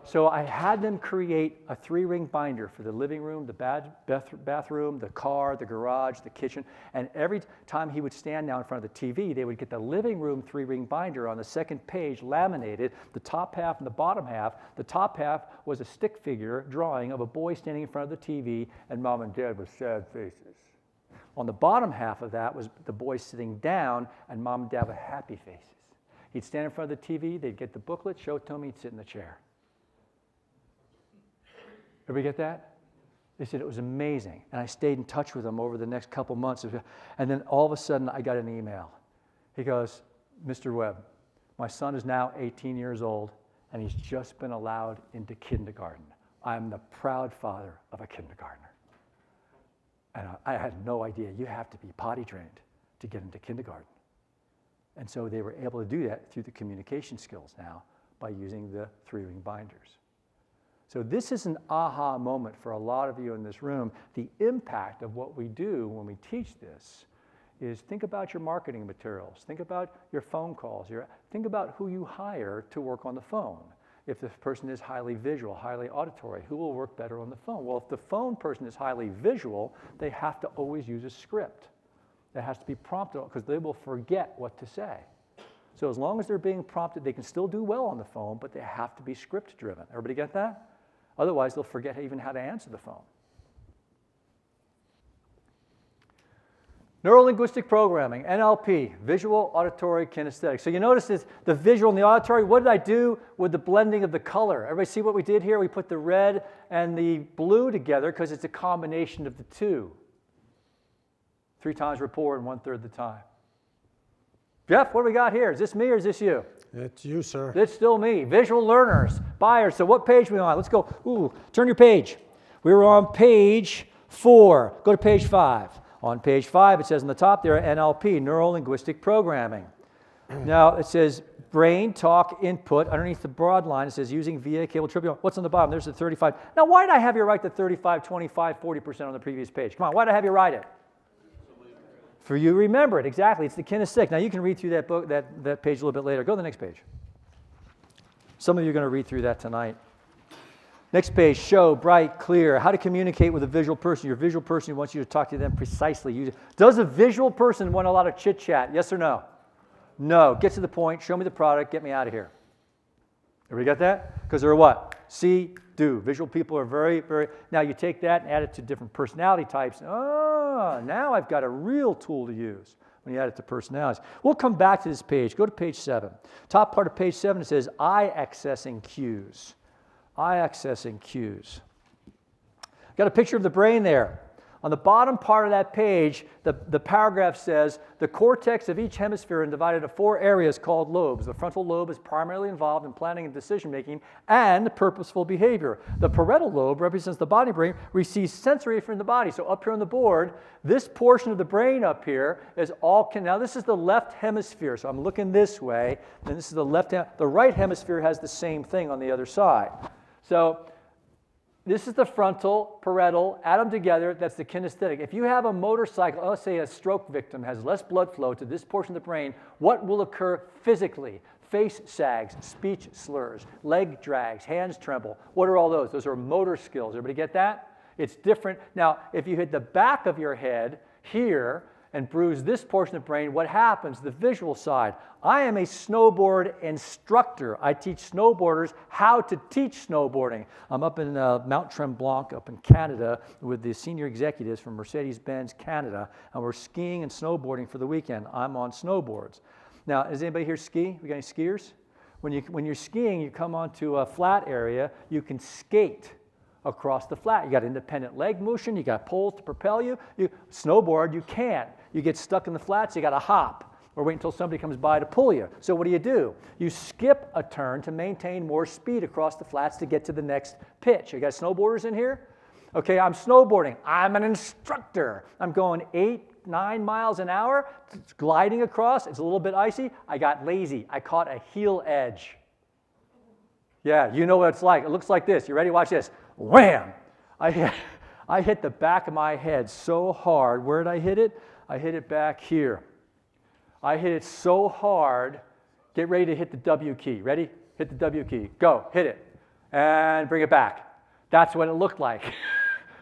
So I had them create a 3-ring binder for the living room, the bathroom, the car, the garage, the kitchen. And every time he would stand now in front of the TV, they would get the living room 3-ring binder on the second page laminated, the top half and the bottom half. The top half was a stick figure drawing of a boy standing in front of the TV and mom and dad with sad faces. On the bottom half of that was the boy sitting down and mom and dad with happy faces. He'd stand in front of the TV, they'd get the booklet, show it to him, he'd sit in the chair. Everybody get that? They said it was amazing. And I stayed in touch with him over the next couple months. And then all of a sudden, I got an email. He goes, Mr. Webb, my son is now 18 years old, and he's just been allowed into kindergarten. I'm the proud father of a kindergartner. And I had no idea. You have to be potty trained to get into kindergarten. And so they were able to do that through the communication skills now by using the 3-ring binders. So this is an aha moment for a lot of you in this room. The impact of what we do when we teach this is think about your marketing materials. Think about your phone calls. Think about who you hire to work on the phone. If the person is highly visual, highly auditory, who will work better on the phone? Well, if the phone person is highly visual, they have to always use a script. That has to be prompted because they will forget what to say. So as long as they're being prompted, they can still do well on the phone, but they have to be script driven. Everybody get that? Otherwise, they'll forget even how to answer the phone. Neurolinguistic programming, NLP, visual, auditory, kinesthetic. So you notice this, the visual and the auditory. What did I do with the blending of the color? Everybody see what we did here? We put the red and the blue together because it's a combination of the two. 3 times rapport in 1/3 the time. Jeff, what do we got here? Is this me or is this you? It's you, sir. It's still me. Visual learners, buyers. So what page are we on? Let's go. Ooh, turn your page. We were on page 4. Go to page 5. On page 5, it says on the top there, NLP, Neurolinguistic Programming. Now, it says brain talk input. Underneath the broad line, it says using VA cable triplet. What's on the bottom? There's the 35. Now, why did I have you write the 35, 25, 40% on the previous page? Come on, why did I have you write it? For you remember it, exactly. It's the kinesthetic. Now, you can read through that book, that page a little bit later. Go to the next page. Some of you are going to read through that tonight. Next page, show, bright, clear. How to communicate with a visual person. Your visual person wants you to talk to them precisely. Does a visual person want a lot of chit-chat? Yes or no? No. Get to the point. Show me the product. Get me out of here. Everybody got that? Because they're what? See, do. Visual people are very, very... Now, you take that and add it to different personality types. Oh, now I've got a real tool to use when you add it to personalities. We'll come back to this page. Go to page 7. Top part of page 7, it says eye accessing cues. Eye accessing cues. Got a picture of the brain there. On the bottom part of that page, the paragraph says, the cortex of each hemisphere is divided into 4 areas called lobes. The frontal lobe is primarily involved in planning and decision-making and purposeful behavior. The parietal lobe represents the body brain, receives sensory from the body. So up here on the board, this portion of the brain up here is all, now this is the left hemisphere. So I'm looking this way, and this is the left, the right hemisphere has the same thing on the other side. So this is the frontal, parietal, add them together, that's the kinesthetic. If you have a motorcycle, let's say a stroke victim has less blood flow to this portion of the brain, what will occur physically? Face sags, speech slurs, leg drags, hands tremble. What are all those? Those are motor skills. Everybody get that? It's different. Now, if you hit the back of your head here and bruise this portion of the brain, what happens? The visual side. I am a snowboard instructor. I teach snowboarders how to teach snowboarding. I'm up in Mount Tremblant up in Canada with the senior executives from Mercedes-Benz Canada, and we're skiing and snowboarding for the weekend. I'm on snowboards. Now, does anybody here ski? We got any skiers? When you're skiing, you come onto a flat area, you can skate across the flat. You got independent leg motion, you got poles to propel you. Snowboard, you can't. You get stuck in the flats, you got to hop or wait until somebody comes by to pull you. So what do? You skip a turn to maintain more speed across the flats to get to the next pitch. You got snowboarders in here? Okay, I'm snowboarding. I'm an instructor. I'm going 8-9 miles an hour, it's gliding across. It's a little bit icy. I got lazy. I caught a heel edge. Yeah, you know what it's like. It looks like this. You ready? Watch this. Wham! I hit the back of my head so hard. Where did I hit it? I hit it back here. I hit it so hard. Get ready to hit the W key. Ready? Hit the W key. Go. Hit it. And bring it back. That's what it looked like.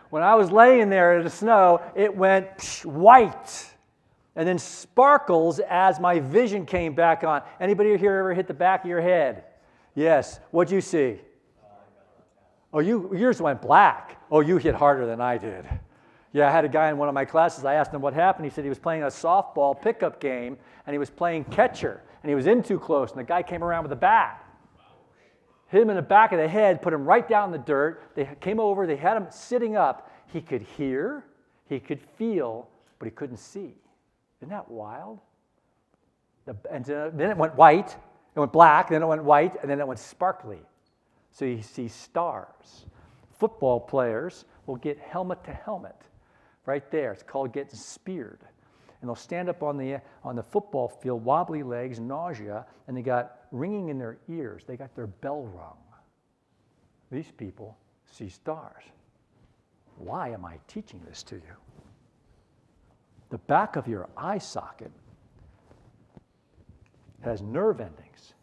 When I was laying there in the snow, it went white and then sparkles as my vision came back on. Anybody here ever hit the back of your head? Yes. What'd you see? Oh, yours went black. Oh, you hit harder than I did. Yeah, I had a guy in one of my classes. I asked him what happened. He said he was playing a softball pickup game, and he was playing catcher, and he was in too close, and the guy came around with a bat. Hit him in the back of the head, put him right down in the dirt. They came over. They had him sitting up. He could hear, he could feel, but he couldn't see. Isn't that wild? And then it went white, it went black, then it went white, and then it went sparkly. So you see stars. Football players will get helmet to helmet right there. It's called getting speared. And they'll stand up on the football field, wobbly legs, nausea, and they got ringing in their ears. They got their bell rung. These people see stars. Why am I teaching this to you? The back of your eye socket has nerve endings.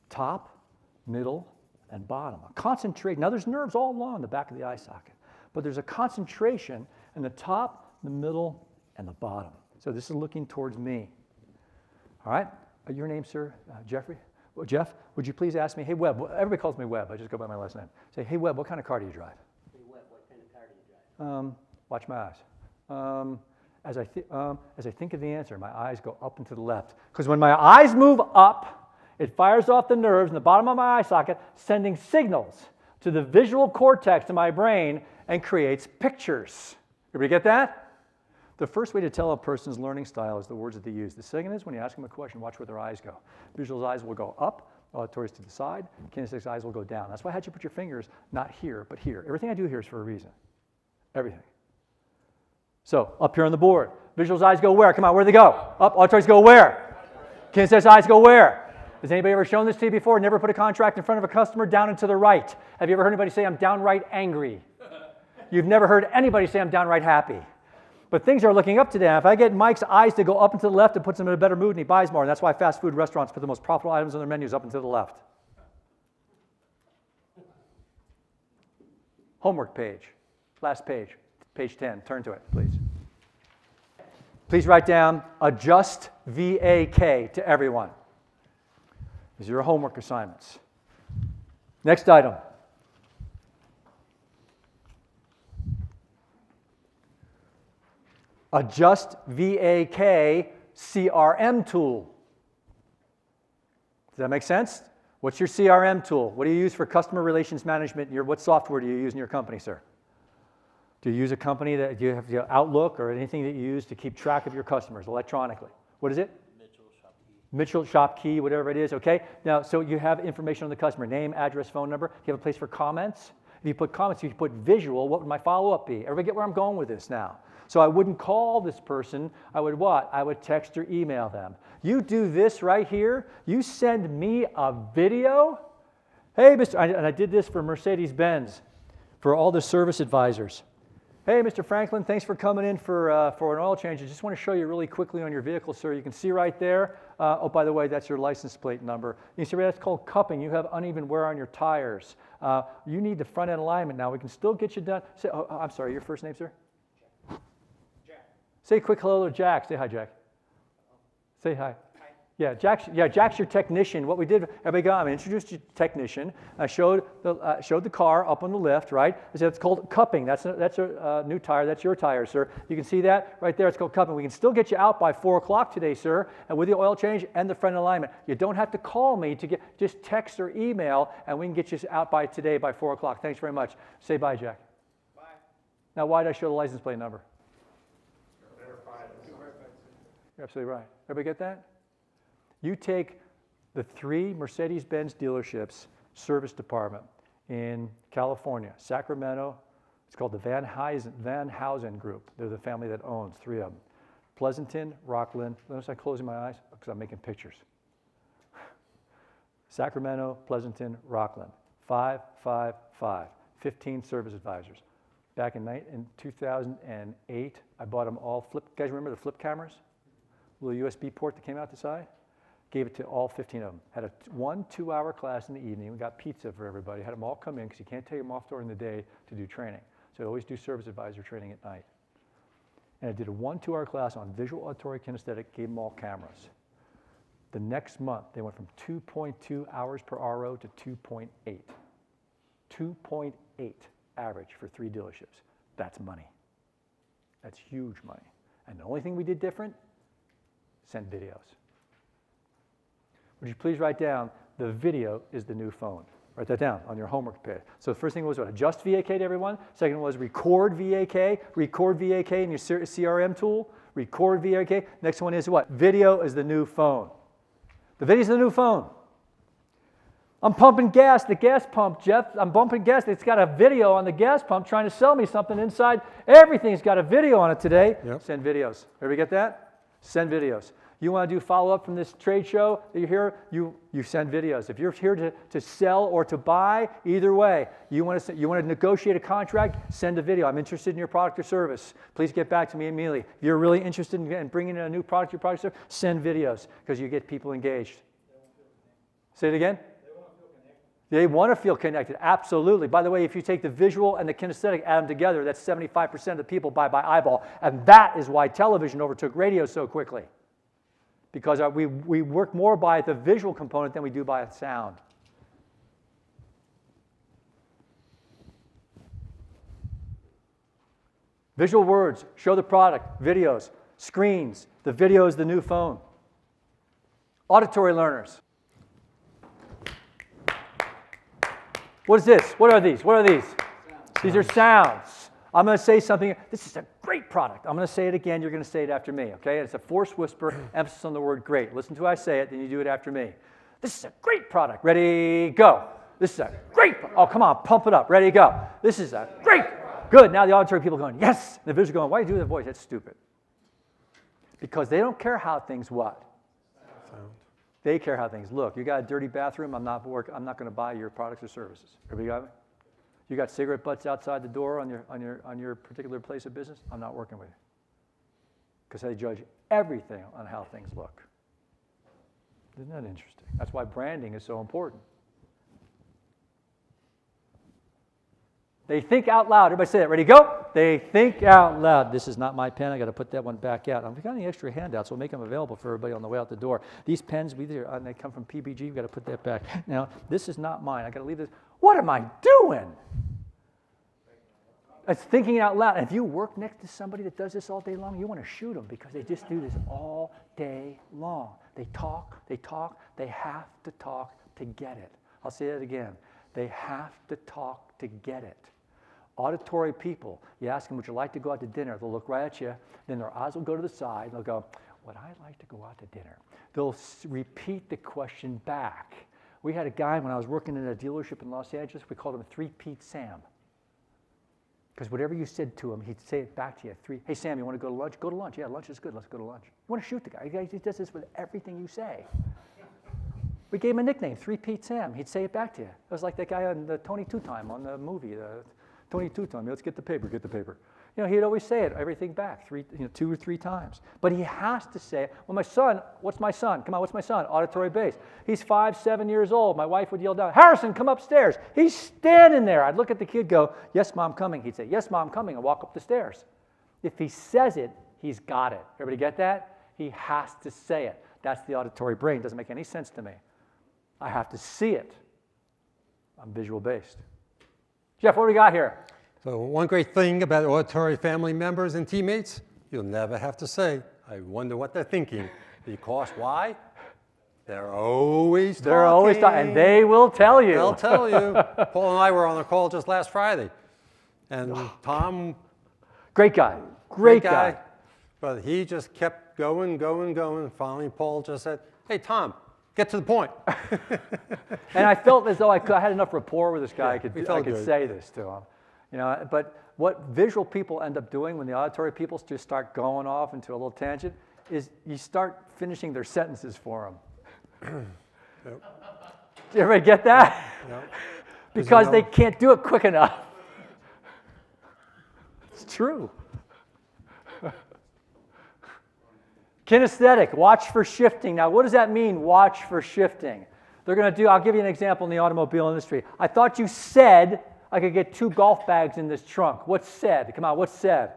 Top, middle, and bottom. Concentrate. Now there's nerves all along the back of the eye socket, but there's a concentration in the top, the middle, and the bottom. So this is looking towards me. All right? Your name, sir? Jeffrey? Well, Jeff, would you please ask me, hey, Webb, everybody calls me Webb. I just go by my last name. Say, hey, Webb, what kind of car do you drive? Hey, Webb, what kind of car do you drive? Watch my eyes. As I think of the answer, my eyes go up and to the left. Because when my eyes move up, it fires off the nerves in the bottom of my eye socket, sending signals to the visual cortex of my brain and creates pictures. Everybody get that? The first way to tell a person's learning style is the words that they use. The second is when you ask them a question, watch where their eyes go. Visual eyes will go up, auditory to the side, kinesthetic eyes will go down. That's why I had you put your fingers not here, but here. Everything I do here is for a reason. Everything. So, up here on the board, visual eyes go where? Come on, where do they go? Up, auditories go where? Kinesthetic eyes go where? Has anybody ever shown this to you before? Never put a contract in front of a customer down and to the right. Have you ever heard anybody say, I'm downright angry? You've never heard anybody say, I'm downright happy. But things are looking up today. If I get Mike's eyes to go up and to the left, it puts him in a better mood and he buys more. And that's why fast food restaurants put the most profitable items on their menus up and to the left. Homework page. Last page. Page 10. Turn to it, please. Please write down adjust VAK to everyone. These are your homework assignments. Next item. Adjust VAK CRM tool. Does that make sense? What's your CRM tool? What do you use for customer relations management? What software do you use in your company, sir? Do you use a company that you have Outlook or anything that you use to keep track of your customers electronically? What is it? Mitchell ShopKey, whatever it is, okay? Now, so you have information on the customer, name, address, phone number. You have a place for comments. If you put comments, if you put visual, what would my follow-up be? Everybody get where I'm going with this now? So I wouldn't call this person. I would what? I would text or email them. You do this right here. You send me a video. Hey, Mr. And I did this for Mercedes-Benz, for all the service advisors. Hey, Mr. Franklin, thanks for coming in for an oil change. I just want to show you really quickly on your vehicle, sir. You can see right there. Oh, by the way, that's your license plate number. You can see that's called cupping. You have uneven wear on your tires. You need the front end alignment now. We can still get you done. Say, I'm sorry, your first name, sir? Jack. Say a quick hello to Jack. Say hi, Jack. Say hi. Yeah, Jack's your technician. What we did, everybody got, I introduced you to technician. I showed the car up on the lift, right? I said it's called cupping. That's a new tire. That's your tire, sir. You can see that right there. It's called cupping. We can still get you out by 4 o'clock today, sir, and with the oil change and the front alignment. You don't have to call me to get, just text or email, and we can get you out by today by 4 o'clock. Thanks very much. Say bye, Jack. Bye. Now, why did I show the license plate number? You're absolutely right. Everybody get that? You take the 3 Mercedes-Benz dealerships service department in California, Sacramento. It's called the Van Housen Group. They're the family that owns 3 of them. Pleasanton, Rockland. Notice I'm closing my eyes because I'm making pictures. Sacramento, Pleasanton, Rockland. 555. 15 service advisors. Back in 2008, I bought them all flip. Guys remember the flip cameras? Little USB port that came out the side? Gave it to all 15 of them. Had a 1-2 hour class in the evening. We got pizza for everybody. Had them all come in because you can't take them off during the day to do training. So I always do service advisor training at night. And I did a 1-2 hour class on visual, auditory, kinesthetic, gave them all cameras. The next month, they went from 2.2 hours per RO to 2.8. 2.8 average for 3 dealerships. That's money. That's huge money. And the only thing we did different, send videos. Would you please write down, the video is the new phone. Write that down on your homework page. So the first thing was what? Adjust VAK to everyone. Second was record VAK. Record VAK in your CRM tool. Record VAK. Next one is what? Video is the new phone. The video is the new phone. I'm pumping gas, the gas pump, Jeff. I'm pumping gas. It's got a video on the gas pump trying to sell me something inside. Everything's got a video on it today. Yep. Send videos. Everybody get that? Send videos. You want to do follow-up from this trade show that you're here, you send videos. If you're here to sell or to buy, either way, you want to negotiate a contract, send a video. I'm interested in your product or service. Please get back to me immediately. If you're really interested in bringing in a new product or service, send videos because you get people engaged. Say it again? They want to feel connected, absolutely. By the way, if you take the visual and the kinesthetic, add them together, that's 75% of the people buy by eyeball. And that is why television overtook radio so quickly. Because we work more by the visual component than we do by the sound. Visual words, show the product, videos, screens. The video is the new phone. Auditory learners. What is this? What are these? What are these? These are sounds. I'm going to say something. This is a great product. I'm going to say it again. You're going to say it after me, okay? It's a forced whisper, emphasis on the word great. Listen to how I say it, then you do it after me. This is a great product. Ready, go. This is a great, oh, come on, pump it up. Ready, go. This is a great, good. Now the auditory people are going, yes. And the visual going, why do you do that voice? That's stupid. Because they don't care how things what? Sound. They care how things look. You got a dirty bathroom, I'm not going to buy your products or services. Everybody got me? You got cigarette butts outside the door on your particular place of business? I'm not working with you. Because they judge everything on how things look. Isn't that interesting? That's why branding is so important. They think out loud. Everybody say that. Ready, go? They think out loud. This is not my pen. I got to put that one back out. I've got any extra handouts. We'll make them available for everybody on the way out the door. These pens, they come from PBG. We've got to put that back. Now, this is not mine. I got to leave this. What am I doing? It's thinking out loud. And if you work next to somebody that does this all day long, you want to shoot them because they just do this all day long. They talk, they have to talk to get it. I'll say that again. They have to talk to get it. Auditory people, you ask them, would you like to go out to dinner? They'll look right at you, then their eyes will go to the side, and they'll go, would I like to go out to dinner? They'll repeat the question back. We had a guy when I was working in a dealership in Los Angeles, we called him Three-Peat Sam. Because whatever you said to him, he'd say it back to you. Hey, Sam, you want to go to lunch? Go to lunch. Yeah, lunch is good. Let's go to lunch. You want to shoot the guy. He does this with everything you say. We gave him a nickname, Three-Peat Sam. He'd say it back to you. It was like that guy on the Tony Two Time on the movie, 22, Tommy, let's get the paper, get the paper. You know, he'd always say it, everything back, 2 or 3 times. But he has to say it. Well, my son, what's my son? Come on, what's my son? Auditory based. He's 5, 7 years old. My wife would yell down, Harrison, come upstairs. He's standing there. I'd look at the kid, go, yes, Mom, coming. He'd say, yes, Mom, coming, and walk up the stairs. If he says it, he's got it. Everybody get that? He has to say it. That's the auditory brain. Doesn't make any sense to me. I have to see it. I'm visual based. Jeff, what do we got here? So one great thing about auditory family members and teammates, you'll never have to say, I wonder what they're thinking. Because why? They're always talking. They're always talking, and they will tell you. They'll tell you. Paul and I were on a call just last Friday, and Tom, Great guy. Great guy. but he just kept going. Finally, Paul just said, hey, Tom, get to the point. And I felt as though I had enough rapport with this guy. Yeah, I could say this to him. You know, but what visual people end up doing when the auditory people just start going off into a little tangent is you start finishing their sentences for them. Yep. Did everybody get that? Yep. Because they can't do it quick enough. It's true. Kinesthetic, watch for shifting. Now, what does that mean, watch for shifting? They're going to do, I'll give you an example in the automobile industry. I thought you said I could get 2 golf bags in this trunk. What's said? Come on, what's said?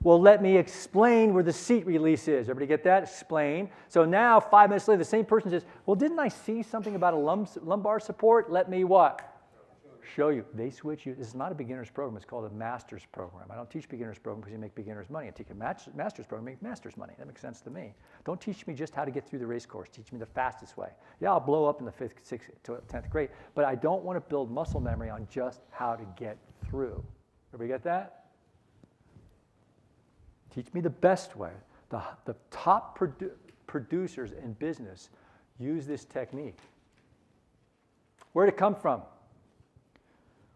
Well, let me explain where the seat release is. Everybody get that? Explain. So now, 5 minutes later, the same person says, well, didn't I see something about a lumbar support? Let me what? Show you. They switch you. This is not a beginner's program. It's called a master's program. I don't teach beginner's program because you make beginner's money. I teach a master's program, make master's money. That makes sense to me. Don't teach me just how to get through the race course. Teach me the fastest way. Yeah, I'll blow up in the 5th, 6th, to 10th grade, but I don't want to build muscle memory on just how to get through. Everybody get that? Teach me the best way. The top producers in business use this technique. Where did it come from?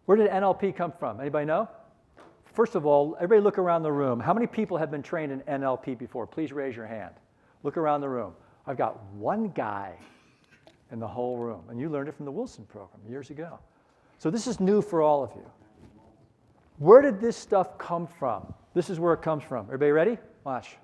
Where did NLP come from? Anybody know? First of all, everybody look around the room. How many people have been trained in NLP before? Please raise your hand. Look around the room. I've got one guy in the whole room, and you learned it from the Wilson program years ago. So this is new for all of you. Where did this stuff come from? This is where it comes from. Everybody ready? Watch.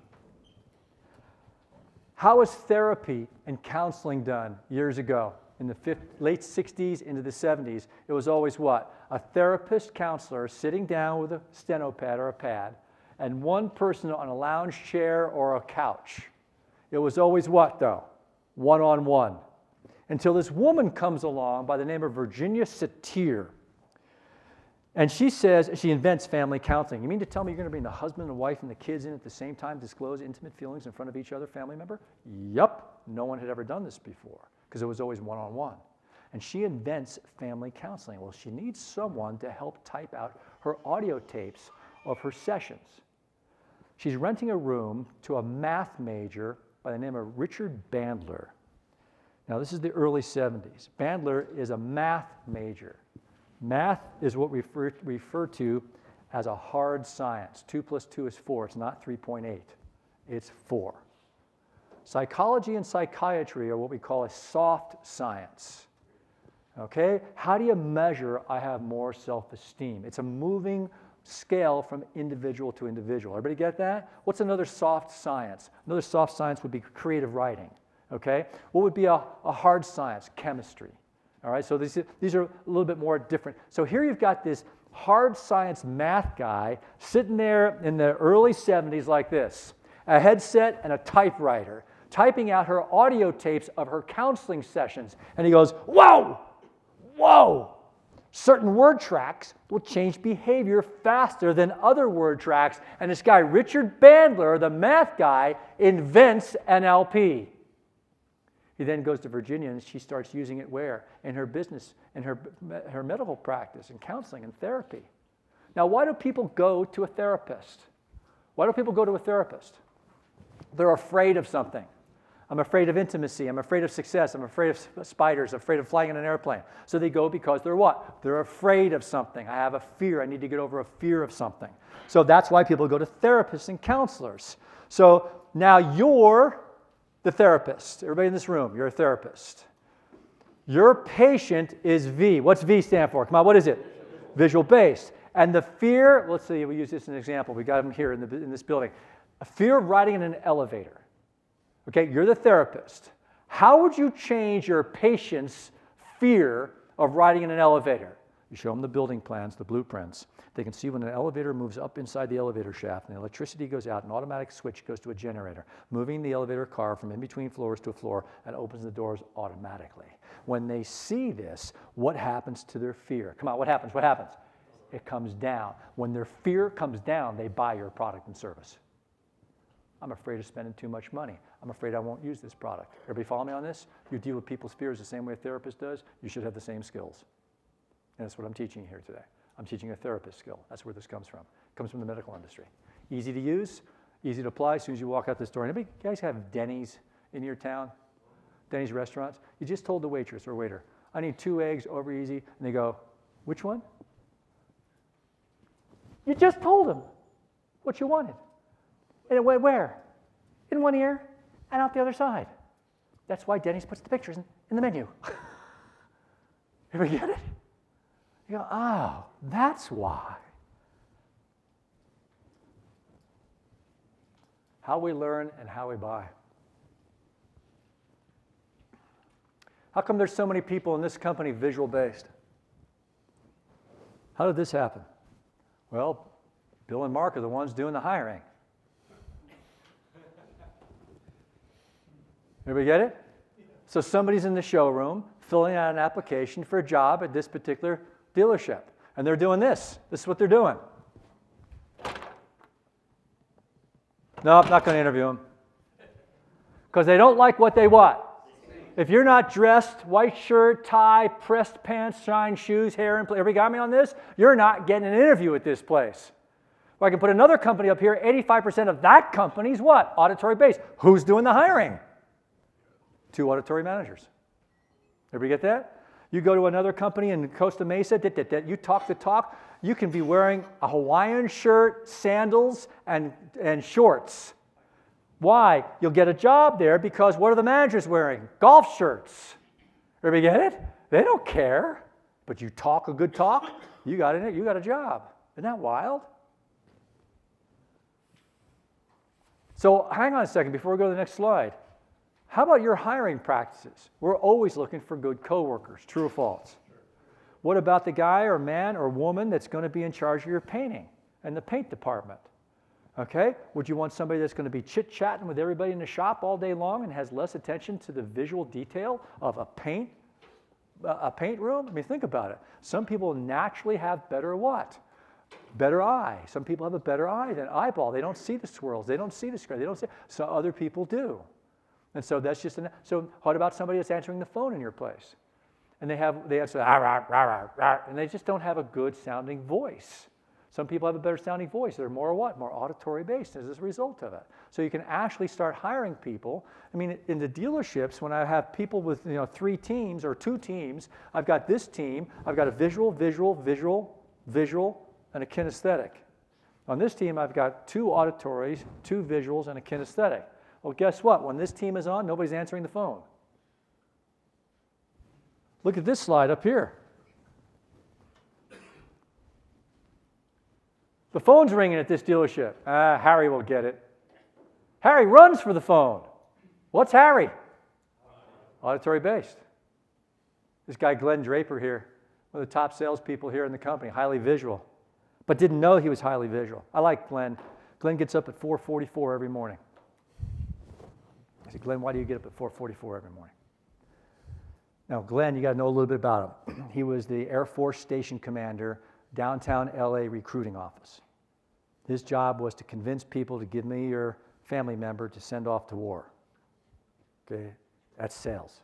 How was therapy and counseling done years ago? In the late 60s into the 70s, it was always what? A therapist counselor sitting down with a steno pad or a pad, and one person on a lounge chair or a couch. It was always what, though? One-on-one. Until this woman comes along by the name of Virginia Satir. And she says, she invents family counseling. You mean to tell me you're going to bring the husband and wife and the kids in at the same time, disclose intimate feelings in front of each other family member? Yup. No one had ever done this before because it was always one-on-one. And she invents family counseling. Well, she needs someone to help type out her audio tapes of her sessions. She's renting a room to a math major by the name of Richard Bandler. Now, this is the early 70s. Bandler is a math major. Math is what we refer to as a hard science. 2 + 2 is 4. It's not 3.8. It's 4. Psychology and psychiatry are what we call a soft science. Okay? How do you measure I have more self-esteem? It's a moving scale from individual to individual. Everybody get that? What's another soft science? Another soft science would be creative writing. Okay? What would be a hard science? Chemistry. All right? So these are a little bit more different. So here you've got this hard science math guy sitting there in the early 70s like this, a headset and a typewriter, typing out her audio tapes of her counseling sessions. And he goes, whoa, whoa. Certain word tracks will change behavior faster than other word tracks. And this guy, Richard Bandler, the math guy, invents NLP. He then goes to Virginia and she starts using it where? In her business, in her medical practice, in counseling and therapy. Now, why do people go to a therapist? Why do people go to a therapist? They're afraid of something. I'm afraid of intimacy. I'm afraid of success. I'm afraid of spiders. I'm afraid of flying in an airplane. So they go because they're what? They're afraid of something. I have a fear. I need to get over a fear of something. So that's why people go to therapists and counselors. So now you're the therapist. Everybody in this room, you're a therapist. Your patient is V. What's V stand for? Come on, what is it? Visual-based. And the fear, let's see, we use this as an example. We got them here in this building. A fear of riding in an elevator. Okay, you're the therapist. How would you change your patient's fear of riding in an elevator? You show them the building plans, the blueprints. They can see when an elevator moves up inside the elevator shaft and the electricity goes out, an automatic switch goes to a generator, moving the elevator car from in between floors to a floor and opens the doors automatically. When they see this, what happens to their fear? Come on, what happens? What happens? It comes down. When their fear comes down, they buy your product and service. I'm afraid of spending too much money. I'm afraid I won't use this product. Everybody follow me on this? You deal with people's fears the same way a therapist does. You should have the same skills. And that's what I'm teaching you here today. I'm teaching a therapist skill. That's where this comes from. It comes from the medical industry. Easy to use, easy to apply as soon as you walk out this door. Anybody guys have Denny's in your town? Denny's restaurants? You just told the waitress or waiter, I need 2 eggs over easy. And they go, which one? You just told them what you wanted. And it went where? In one ear and out the other side. That's why Denny's puts the pictures in the menu. Everybody get it? You go, oh, that's why. How we learn and how we buy. How come there's so many people in this company Visual-based? How did this happen? Well, Bill and Mark are the ones doing the hiring. Everybody get it? So somebody's in the showroom filling out an application for a job at this particular dealership. And they're doing this. This is what they're doing. No, I'm not going to interview them. Because they don't like what they want. If you're not dressed, white shirt, tie, pressed pants, shine shoes, hair, and everybody got me on this? You're not getting an interview at this place. Or I can put another company up here, 85% of that company's what? Auditory based. Who's doing the hiring? 2 auditory managers. Everybody get that? You go to another company in Costa Mesa, you talk the talk, you can be wearing a Hawaiian shirt, sandals, and shorts. Why? You'll get a job there because what are the managers wearing? Golf shirts. Everybody get it? They don't care. But you talk a good talk, you got a job. Isn't that wild? So hang on a second before we go to the next slide. How about your hiring practices? We're always looking for good coworkers, true or false? Sure. What about the guy or man or woman that's going to be in charge of your painting and the paint department? Okay? Would you want somebody that's going to be chit-chatting with everybody in the shop all day long and has less attention to the visual detail of a paint room? I mean, think about it. Some people naturally have better what? Better eye. Some people have a better eye than eyeball. They don't see the swirls. They don't see the screen. They don't see. So other people do. And so that's just so what about somebody that's answering the phone in your place? And they answer, and they just don't have a good sounding voice. Some people have a better sounding voice. They're more what? More auditory based as a result of it. So you can actually start hiring people. I mean, in the dealerships, when I have people with 3 teams or 2 teams, I've got this team. I've got a visual, and a kinesthetic. On this team, I've got 2 auditories, 2 visuals, and a kinesthetic. Well, guess what? When this team is on, nobody's answering the phone. Look at this slide up here. The phone's ringing at this dealership. Harry will get it. Harry runs for the phone. What's Harry? Auditory based. This guy, Glenn Draper here, one of the top salespeople here in the company, highly visual, but didn't know he was highly visual. I like Glenn. Glenn gets up at 4:44 every morning. I said, Glenn, why do you get up at 4:44 every morning? Now, Glenn, you got to know a little bit about him. He was the Air Force Station Commander, downtown LA recruiting office. His job was to convince people to give me your family member to send off to war. Okay, that's sales.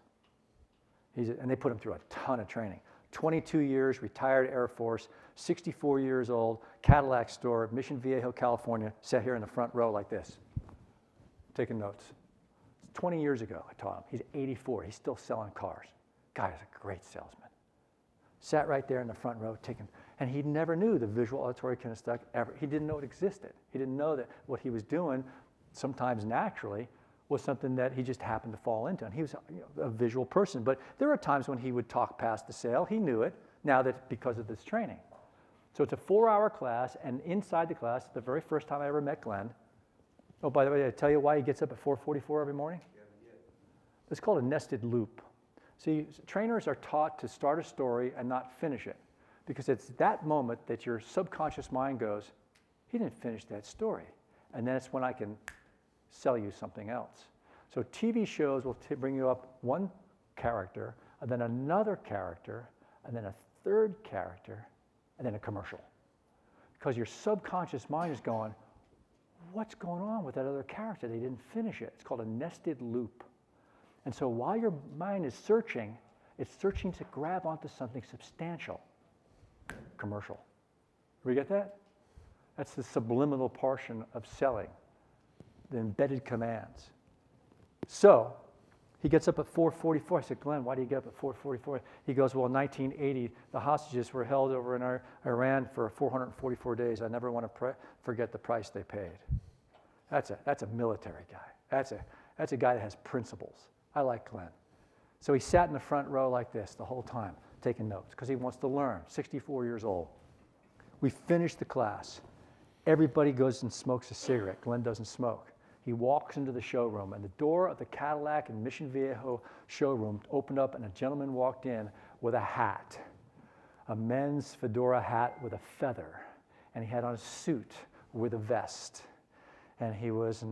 And they put him through a ton of training. 22 years, retired Air Force, 64 years old, Cadillac store, Mission Viejo, California, sat here in the front row like this, taking notes. 20 years ago, I taught him. He's 84. He's still selling cars. Guy is a great salesman. Sat right there in the front row, and he never knew the visual auditory kinesthetic ever. He didn't know it existed. He didn't know that what he was doing, sometimes naturally, was something that he just happened to fall into. And he was a visual person. But there were times when he would talk past the sale. He knew it, now that because of this training. So it's a 4-hour class, and inside the class, the very first time I ever met Glenn, oh, by the way, did I tell you why he gets up at 4:44 every morning? It's called a nested loop. See, trainers are taught to start a story and not finish it, because it's that moment that your subconscious mind goes, he didn't finish that story. And then it's when I can sell you something else. So TV shows will bring you up one character, and then another character, and then a third character, and then a commercial. Because your subconscious mind is going, what's going on with that other character? They didn't finish it. It's called a nested loop. And so while your mind is searching, it's searching to grab onto something substantial. Commercial. Do we get that? That's the subliminal portion of selling, the embedded commands. So he gets up at 4:44. I said, Glenn, why do you get up at 4:44? He goes, well, in 1980, the hostages were held over in Iran for 444 days. I never want to forget the price they paid. That's a military guy. That's a guy that has principles. I like Glenn. So he sat in the front row like this the whole time, taking notes, because he wants to learn, 64 years old. We finish the class. Everybody goes and smokes a cigarette. Glenn doesn't smoke. He walks into the showroom, and the door of the Cadillac and Mission Viejo showroom opened up, and a gentleman walked in with a hat, a men's fedora hat with a feather, and he had on a suit with a vest, and he was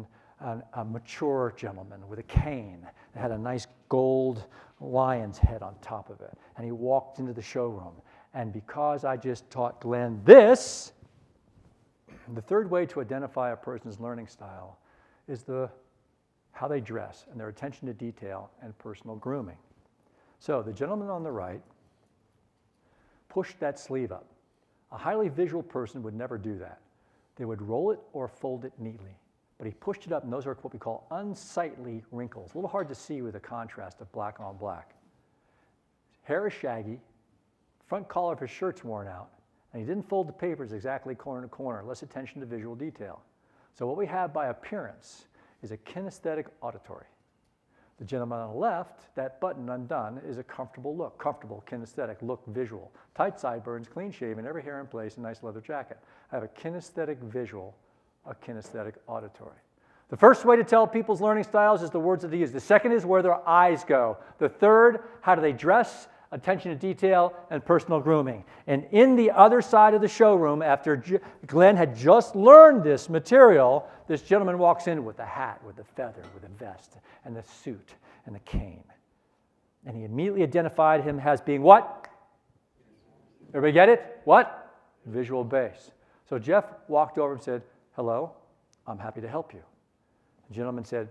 a mature gentleman with a cane that had a nice gold lion's head on top of it, and he walked into the showroom, and because I just taught Glenn this, the third way to identify a person's learning style is how they dress and their attention to detail and personal grooming. So the gentleman on the right pushed that sleeve up. A highly visual person would never do that. They would roll it or fold it neatly. But he pushed it up, and those are what we call unsightly wrinkles. A little hard to see with the contrast of black on black. Hair is shaggy, front collar of his shirt's worn out, and he didn't fold the papers exactly corner to corner, less attention to visual detail. So what we have by appearance is a kinesthetic auditory. The gentleman on the left, that button undone, is a comfortable look, comfortable, kinesthetic, look, visual. Tight sideburns, clean shaven, every hair in place, a nice leather jacket. I have a kinesthetic visual, a kinesthetic auditory. The first way to tell people's learning styles is the words that they use. The second is where their eyes go. The third, how do they dress, attention to detail, and personal grooming. And in the other side of the showroom, after Glenn had just learned this material, this gentleman walks in with a hat, with a feather, with a vest, and the suit, and the cane. And he immediately identified him as being what? Everybody get it? What? Visual base. So Jeff walked over and said, hello, I'm happy to help you. The gentleman said,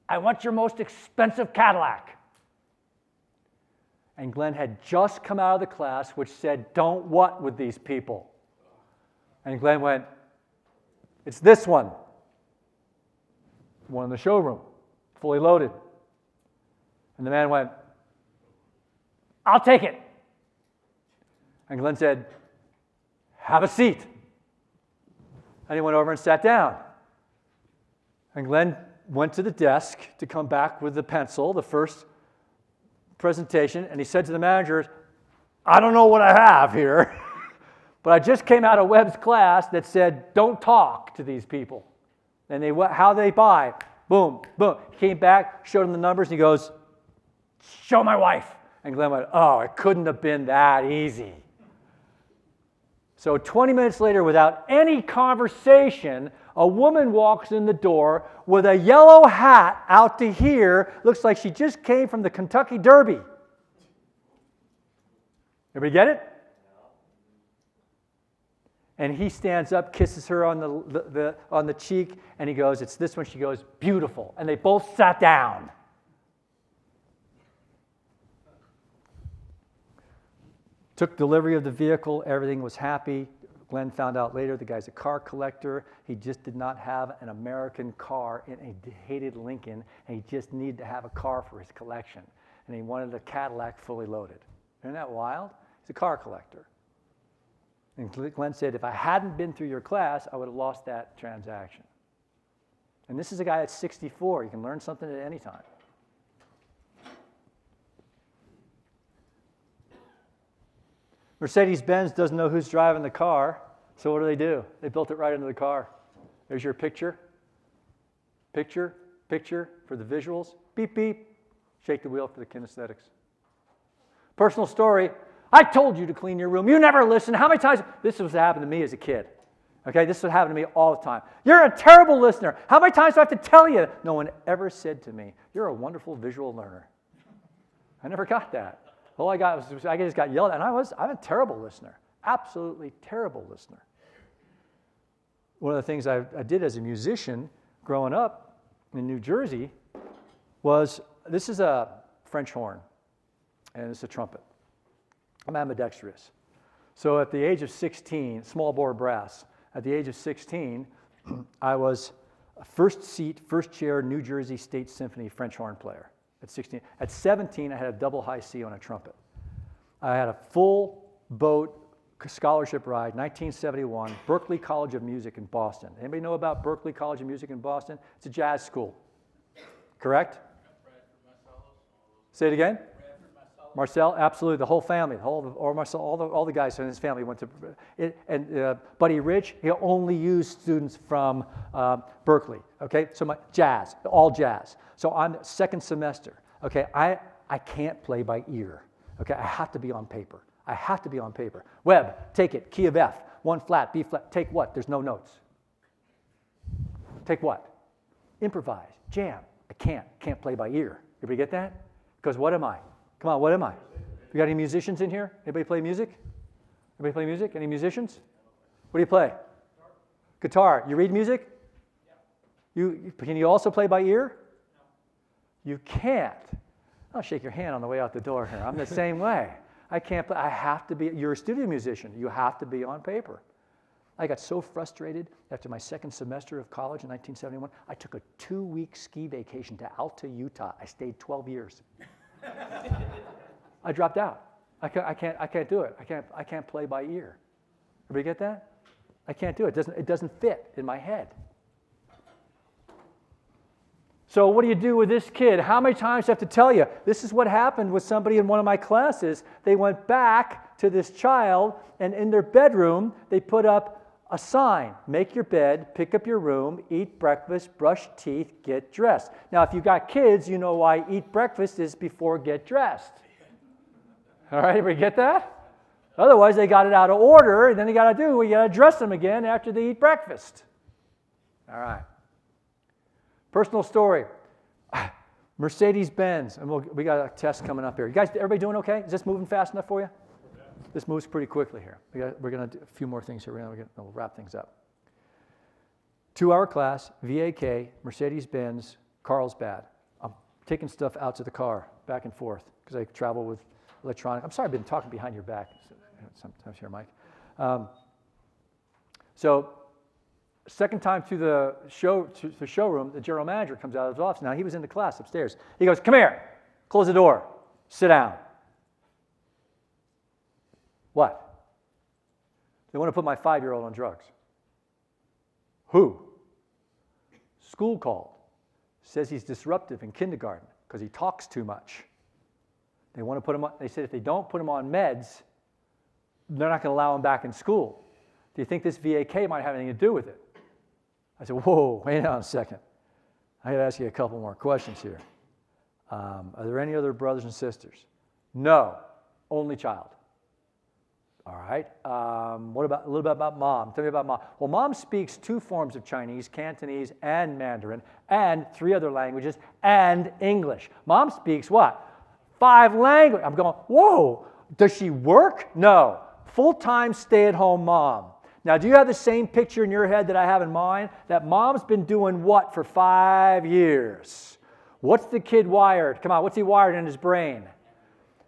I want your most expensive Cadillac. And Glenn had just come out of the class which said, don't what with these people? And Glenn went, it's this one. The one in the showroom, fully loaded. And the man went, I'll take it. And Glenn said, have a seat. And he went over and sat down. And Glenn went to the desk to come back with the pencil, the first presentation, and he said to the managers, I don't know what I have here, but I just came out of Webb's class that said, don't talk to these people. And how they buy, boom, boom. He came back, showed him the numbers, and he goes, show my wife. And Glenn went, oh, it couldn't have been that easy. So 20 minutes later, without any conversation, a woman walks in the door with a yellow hat out to here. Looks like she just came from the Kentucky Derby. Everybody get it? And he stands up, kisses her on the cheek, and he goes, it's this one. She goes, beautiful. And they both sat down. Took delivery of the vehicle. Everything was happy. Glenn found out later the guy's a car collector. He just did not have an American car in a hated Lincoln, and he just needed to have a car for his collection. And he wanted a Cadillac fully loaded. Isn't that wild? He's a car collector. And Glenn said, if I hadn't been through your class, I would have lost that transaction. And this is a guy that's 64. You can learn something at any time. Mercedes-Benz doesn't know who's driving the car, so what do? They built it right into the car. There's your picture. Picture for the visuals. Beep, beep. Shake the wheel for the kinesthetics. Personal story. I told you to clean your room. You never listen. How many times? This was happened to me as a kid. Okay, this would happen to me all the time. You're a terrible listener. How many times do I have to tell you? No one ever said to me, you're a wonderful visual learner. I never got that. All I got was I just got yelled at, and I'm a terrible listener. Absolutely terrible listener. One of the things I did as a musician growing up in New Jersey was, this is a French horn, and it's a trumpet. I'm ambidextrous. So at the age of 16, small bore brass, at the age of 16, I was a first seat, first chair New Jersey State Symphony French horn player at 16. At 17, I had a double high C on a trumpet. I had a full boat scholarship ride, 1971, Berklee College of Music in Boston. Anybody know about Berklee College of Music in Boston? It's a jazz school, correct? Say it again? Marcel, absolutely, the whole family, all the guys in his family went to it, and Buddy Rich, he only used students from Berklee. Okay, so jazz, all jazz. So I'm second semester. Okay, I can't play by ear. Okay, I have to be on paper. I have to be on paper. Webb, take it, key of F, 1 flat, B flat. Take what? There's no notes. Take what? Improvise, jam. I can't play by ear. Everybody get that? Because what am I? Come on, what am I? You got any musicians in here? Anybody play music? Anybody play music? Any musicians? What do you play? Guitar. You read music? Can you also play by ear? No. You can't. I'll shake your hand on the way out the door here. I'm the same way. I can't play. I have to be. You're a studio musician. You have to be on paper. I got so frustrated after my second semester of college in 1971, I took a 2-week ski vacation to Alta, Utah. I stayed 12 years. I dropped out. I can't do it. I can't play by ear. Everybody get that? I can't do it. It doesn't fit in my head. So what do you do with this kid? How many times do I have to tell you? This is what happened with somebody in one of my classes. They went back to this child, and in their bedroom, they put up a sign. Make your bed, pick up your room, eat breakfast, brush teeth, get dressed. Now, if you've got kids, you know why eat breakfast is before get dressed. All right, everybody get that? Otherwise, they got it out of order, and then you got to dress them again after they eat breakfast. All right. Personal story. Mercedes-Benz, and we got a test coming up here. You guys, everybody doing okay? Is this moving fast enough for you? This moves pretty quickly here. We're going to do a few more things here. We'll wrap things up. 2-hour class, VAK, Mercedes-Benz, Carlsbad. I'm taking stuff out to the car, back and forth, because I travel with electronic. I'm sorry I've been talking behind your back sometimes here, Mike. So second time to the showroom, the general manager comes out of his office. Now, he was in the class upstairs. He goes, come here, close the door, sit down. What? They want to put my 5-year-old on drugs. Who? School called. Says he's disruptive in kindergarten because he talks too much. They want to put him on, they said if they don't put him on meds, they're not going to allow him back in school. Do you think this VAK might have anything to do with it? I said, whoa, wait on a second. I got to ask you a couple more questions here. Are there any other brothers and sisters? No, only child. All right. What about a little bit about mom? Tell me about mom. Well, mom speaks 2 forms of Chinese, Cantonese and Mandarin, and 3 other languages, and English. Mom speaks what? 5 languages. I'm going, whoa. Does she work? No. Full-time stay-at-home mom. Now, do you have the same picture in your head that I have in mine? That mom's been doing what for 5 years? What's the kid wired? Come on, what's he wired in his brain?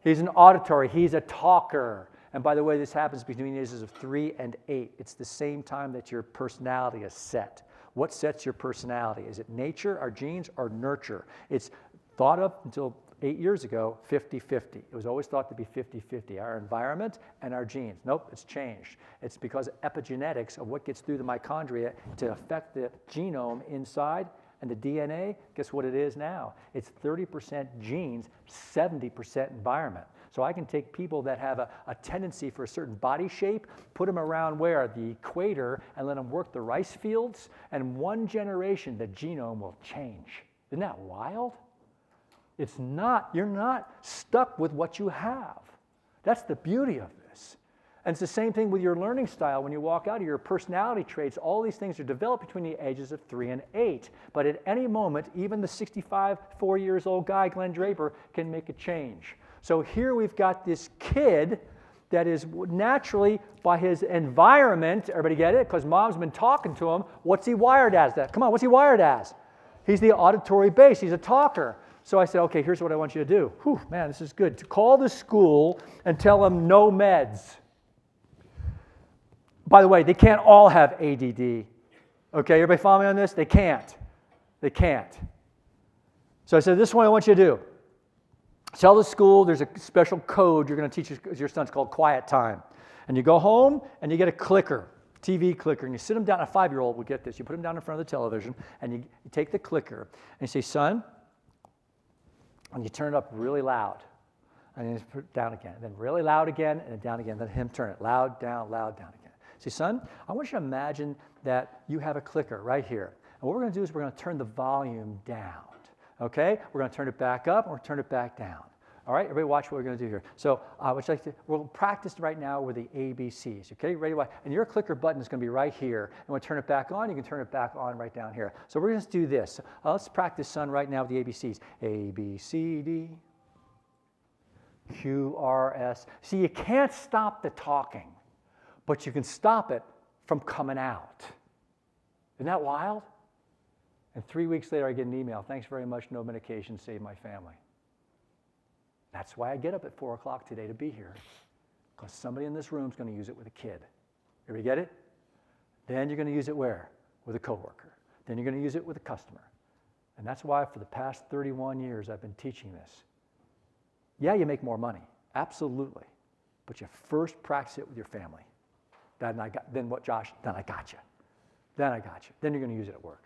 He's an auditory. He's a talker. And by the way, this happens between the ages of 3 and 8. It's the same time that your personality is set. What sets your personality? Is it nature, our genes, or nurture? It's thought of until 8 years ago, 50-50. It was always thought to be 50-50, our environment and our genes. Nope, it's changed. It's because of epigenetics of what gets through the mitochondria to affect the genome inside and the DNA. Guess what it is now? It's 30% genes, 70% environment. So I can take people that have a tendency for a certain body shape, put them around where? The equator, and let them work the rice fields, and 1 generation, the genome will change. Isn't that wild? It's not, you're not stuck with what you have. That's the beauty of this. And it's the same thing with your learning style. When you walk out of your personality traits, all these things are developed between the ages of 3 and 8. But at any moment, even the 65, 4 years old guy, Glenn Draper, can make a change. So here we've got this kid that is naturally, by his environment, everybody get it? Because mom's been talking to him. What's he wired as? Come on, what's he wired as? He's the auditory base. He's a talker. So I said, okay, here's what I want you to do. Whew, man, this is good. To call the school and tell them no meds. By the way, they can't all have ADD. Okay, everybody follow me on this? They can't. They can't. So I said, this is what I want you to do. Tell the school there's a special code you're going to teach your sons called quiet time. And you go home and you get a clicker, TV clicker, and you sit them down. A 5-year-old will get this. You put them down in front of the television, and you take the clicker, and you say, son, and you turn it up really loud. And then you put it down again. Then really loud again, and then down again. Then him turn it loud, down again. Say, son, I want you to imagine that you have a clicker right here. And what we're going to do is we're going to turn the volume down. Okay? We're going to turn it back up, and we're going to turn it back down. All right? Everybody watch what we're going to do here. So we'll practice right now with the ABCs. Okay? Ready to watch? And your clicker button is going to be right here. And when we turn it back on, you can turn it back on right down here. So we're going to do this. Let's practice, son, right now with the ABCs. A, B, C, D, Q, R, S. See, you can't stop the talking, but you can stop it from coming out. Isn't that wild? And 3 weeks later, I get an email. Thanks very much. No medication saved my family. That's why I get up at 4 o'clock today to be here, because somebody in this room is going to use it with a kid. Everybody get it? Then you're going to use it where? With a coworker. Then you're going to use it with a customer. And that's why for the past 31 years I've been teaching this. Yeah, you make more money. Absolutely. But you first practice it with your family. Then what, Josh? Then I got you. Then I got you. Then you're going to use it at work.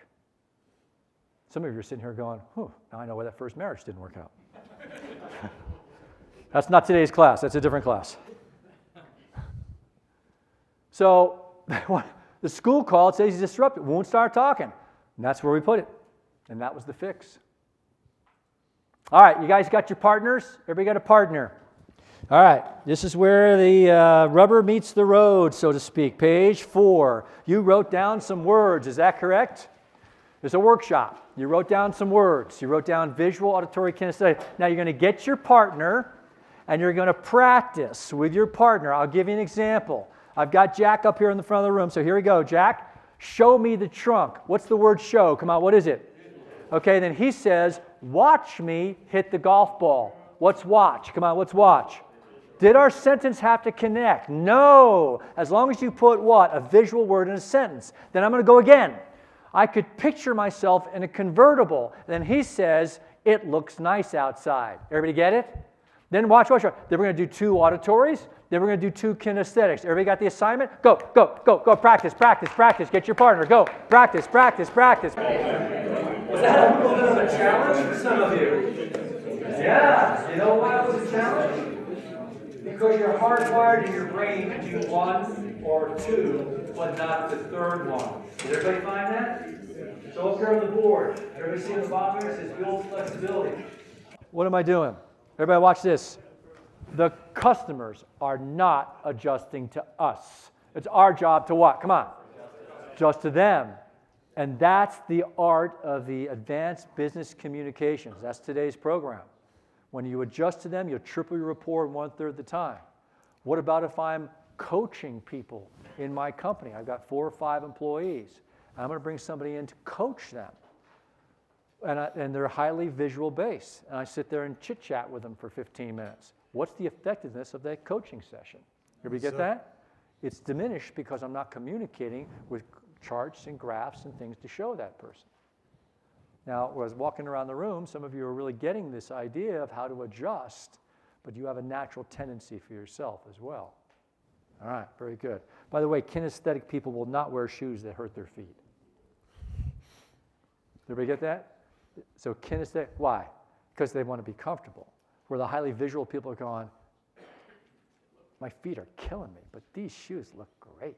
Some of you are sitting here going, now I know why that first marriage didn't work out. That's not today's class. That's a different class. So the school called, says he's disrupted, won't start talking. And that's where we put it. And that was the fix. All right, you guys got your partners? Everybody got a partner? All right, this is where the rubber meets the road, so to speak. Page 4. You wrote down some words. Is that correct? There's a workshop. You wrote down some words. You wrote down visual, auditory, kinesthetic. Now you're going to get your partner, and you're going to practice with your partner. I'll give you an example. I've got Jack up here in the front of the room, so here we go. Jack, show me the trunk. What's the word show? Come on, what is it? Okay, then he says, watch me hit the golf ball. What's watch? Come on, what's watch? Did our sentence have to connect? No. As long as you put what? A visual word in a sentence. Then I'm going to go again. I could picture myself in a convertible. Then he says, it looks nice outside. Everybody get it? Then watch. Then we're going to do 2 auditories. Then we're going to do 2 kinesthetics. Everybody got the assignment? Go. Practice. Get your partner. Go. Practice. Was that a little bit of a challenge for some of you? Yeah. You know why it was a challenge? Because you're hardwired in your brain to do 1 or 2, but not the third one. Did everybody find that? So up here on the board, everybody see the bottom there? It says build flexibility. What am I doing? Everybody watch this. The customers are not adjusting to us. It's our job to what? Come on. Adjust to them. And that's the art of the advanced business communications. That's today's program. When you adjust to them, you'll triple your rapport in 1/3 the time. What about if I'm coaching people in my company? I've got 4 or 5 employees. I'm going to bring somebody in to coach them. And they're highly visual based. And I sit there and chit-chat with them for 15 minutes. What's the effectiveness of that coaching session? Everybody get that? It's diminished because I'm not communicating with charts and graphs and things to show that person. Now, when I was walking around the room, some of you are really getting this idea of how to adjust, but you have a natural tendency for yourself as well. All right, very good. By the way, kinesthetic people will not wear shoes that hurt their feet. Everybody get that? So kinesthetic, why? Because they want to be comfortable. Where the highly visual people are going, My feet are killing me, but these shoes look great.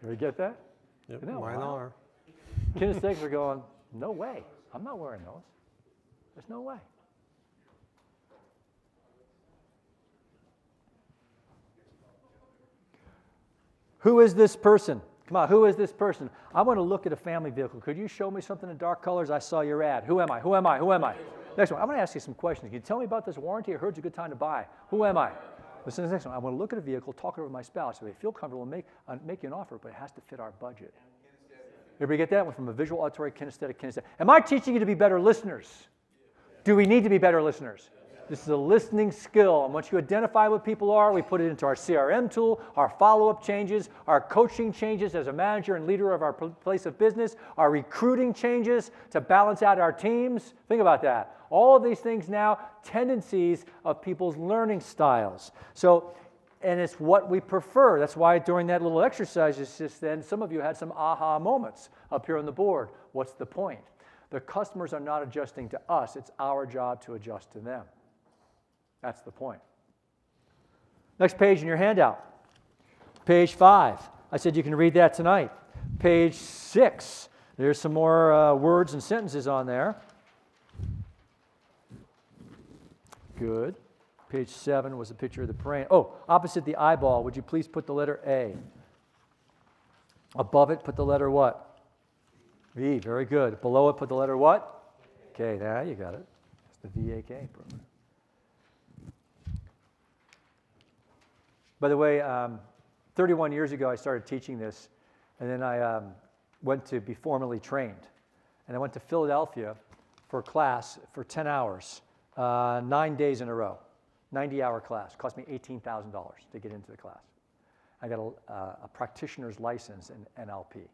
You ever get that? Yep, Isn't that mine wild? are. Kinesthetics are going, no way. I'm not wearing those. There's no way. Who is this person? Come on, who is this person? I want to look at a family vehicle. Could you show me something in dark colors? I saw your ad. Who am I? Who am I? Who am I? Next one. I'm going to ask you some questions. Can you tell me about this warranty? I heard it's a good time to buy. Who am I? Listen to the next one. I want to look at a vehicle, talk it over with my spouse. If they feel comfortable, make you an offer, but it has to fit our budget. Everybody get that one from a visual, auditory, kinesthetic. Am I teaching you to be better listeners? Do we need to be better listeners? This is a listening skill, and once you identify what people are, we put it into our CRM tool, our follow-up changes, our coaching changes as a manager and leader of our place of business, our recruiting changes to balance out our teams. Think about that. All of these things now, tendencies of people's learning styles. So, and it's what we prefer. That's why during that little exercise just then, some of you had some aha moments up here on the board. What's the point? The customers are not adjusting to us. It's our job to adjust to them. That's the point. Next page in your handout. Page 5. I said you can read that tonight. Page 6. There's some more words and sentences on there. Good. Page 7 was a picture of the brain. Oh, opposite the eyeball, would you please put the letter A? Above it, put the letter what? V. Very good. Below it, put the letter what? K. Now you got it. It's the VAK program. By the way, 31 years ago, I started teaching this, and then I went to be formally trained. And I went to Philadelphia for a class for 10 hours, 9 days in a row, 90-hour class. Cost me $18,000 to get into the class. I got a practitioner's license in NLP.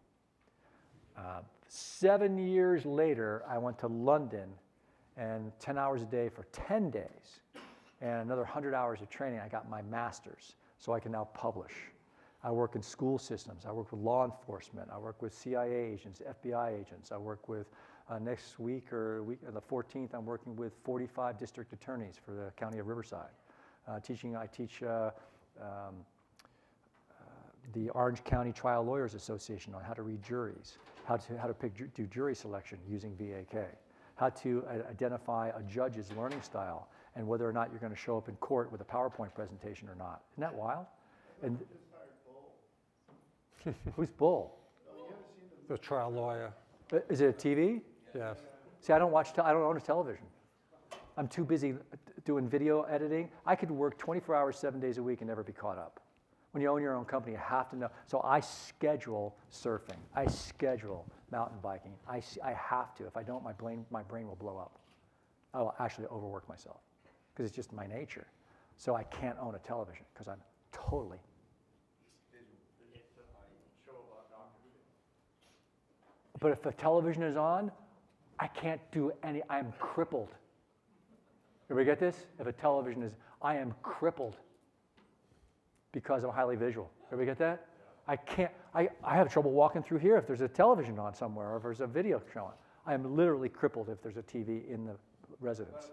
7 years later, I went to London, and 10 hours a day for 10 days, and another 100 hours of training. I got my master's. So I can now publish. I work in school systems. I work with law enforcement. I work with CIA agents, FBI agents. I work with, next week or the 14th, I'm working with 45 district attorneys for the county of Riverside. I teach the Orange County Trial Lawyers Association on how to read juries, how to do jury selection using VAK, how to identify a judge's learning style, and whether or not you're going to show up in court with a PowerPoint presentation or not. Isn't that wild? And who's Bull? The trial lawyer. Is it a TV? Yes. See, I don't own a television. I'm too busy doing video editing. I could work 24 hours, 7 days a week and never be caught up. When you own your own company, you have to know. So I schedule surfing. I schedule mountain biking. I have to. If I don't, my brain will blow up. I will actually overwork myself because it's just my nature. So I can't own a television because I'm totally. But if a television is on, I can't do any, I'm crippled. Everybody get this? If a television is, I am crippled because I'm highly visual. Everybody get that? I can't, I have trouble walking through here if there's a television on somewhere or if there's a video showing. I am literally crippled if there's a TV in the residence.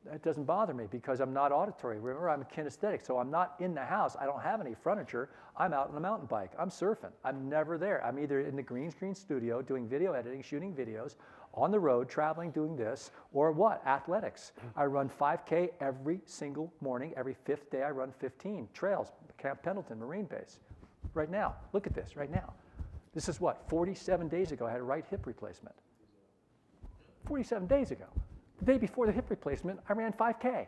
That doesn't bother me because I'm not auditory. Remember, I'm a kinesthetic, so I'm not in the house. I don't have any furniture. I'm out on a mountain bike. I'm surfing. I'm never there. I'm either in the green screen studio doing video editing, shooting videos, on the road, traveling, doing this, or what? Athletics. I run 5K every single morning. Every fifth day, I run 15 trails, Camp Pendleton, Marine Base. Right now, look at this, right now. This is what, 47 days ago, I had a right hip replacement. 47 days ago. The day before the hip replacement, I ran 5K.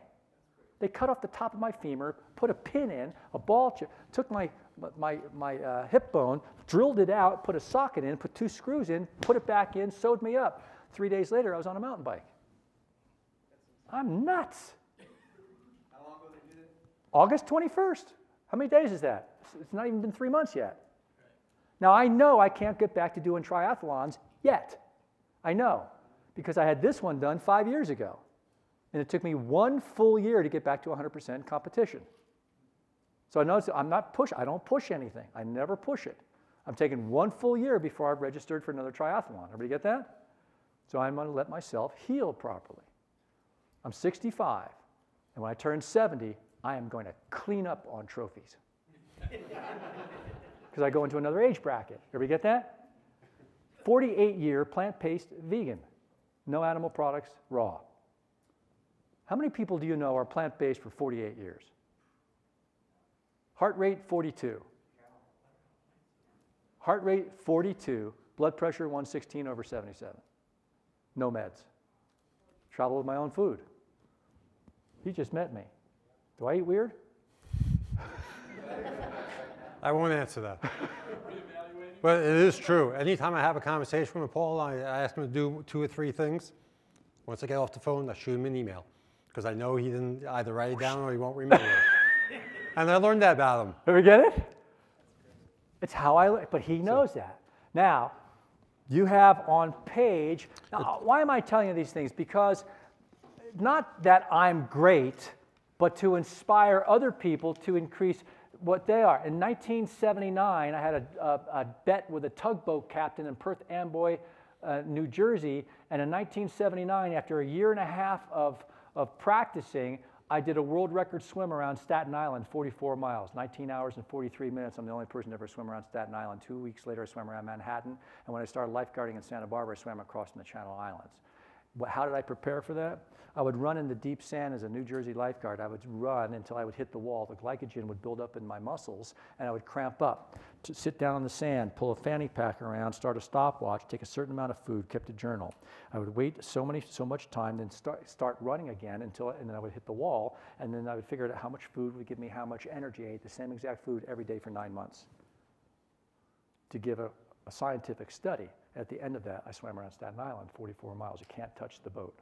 They cut off the top of my femur, put a pin in, a ball chip, took my hip bone, drilled it out, put a socket in, put 2 screws in, put it back in, sewed me up. 3 days later, I was on a mountain bike. I'm nuts. How long ago did you do this? August 21st. How many days is that? It's not even been 3 months yet. Now, I know I can't get back to doing triathlons yet. I know, because I had this one done 5 years ago. And it took me 1 full year to get back to 100% competition. So I notice I don't push anything. I never push it. I'm taking 1 full year before I've registered for another triathlon. Everybody get that? So I'm going to let myself heal properly. I'm 65. And when I turn 70, I am going to clean up on trophies. Because I go into another age bracket. Everybody get that? 48-year plant-based vegan. No animal products, raw. How many people do you know are plant-based for 48 years? Heart rate, 42. Heart rate, 42. Blood pressure, 116/77. No meds. Travel with my own food. You just met me. Do I eat weird? I won't answer that. But it is true. Anytime I have a conversation with Paul, I ask him to do 2 or 3 things. Once I get off the phone, I shoot him an email because I know he didn't either write it down or he won't remember it. And I learned that about him. Ever get it? It's how I, but he knows that. Now, you have on page, now why am I telling you these things? Because not that I'm great, but to inspire other people to increase what they are. In 1979, I had a bet with a tugboat captain in Perth Amboy, New Jersey, and in 1979, after a year and a half of practicing, I did a world record swim around Staten Island, 44 miles, 19 hours and 43 minutes. I'm the only person to ever swim around Staten Island. 2 weeks later, I swam around Manhattan, and when I started lifeguarding in Santa Barbara, I swam across the Channel Islands. How did I prepare for that? I would run in the deep sand as a New Jersey lifeguard. I would run until I would hit the wall. The glycogen would build up in my muscles, and I would cramp up. To sit down on the sand, pull a fanny pack around, start a stopwatch, take a certain amount of food, kept a journal. I would wait so much time, then start running again and then I would hit the wall, and then I would figure out how much food would give me how much energy. I ate the same exact food every day for 9 months. To give a scientific study, at the end of that, I swam around Staten Island, 44 miles. You can't touch the boat.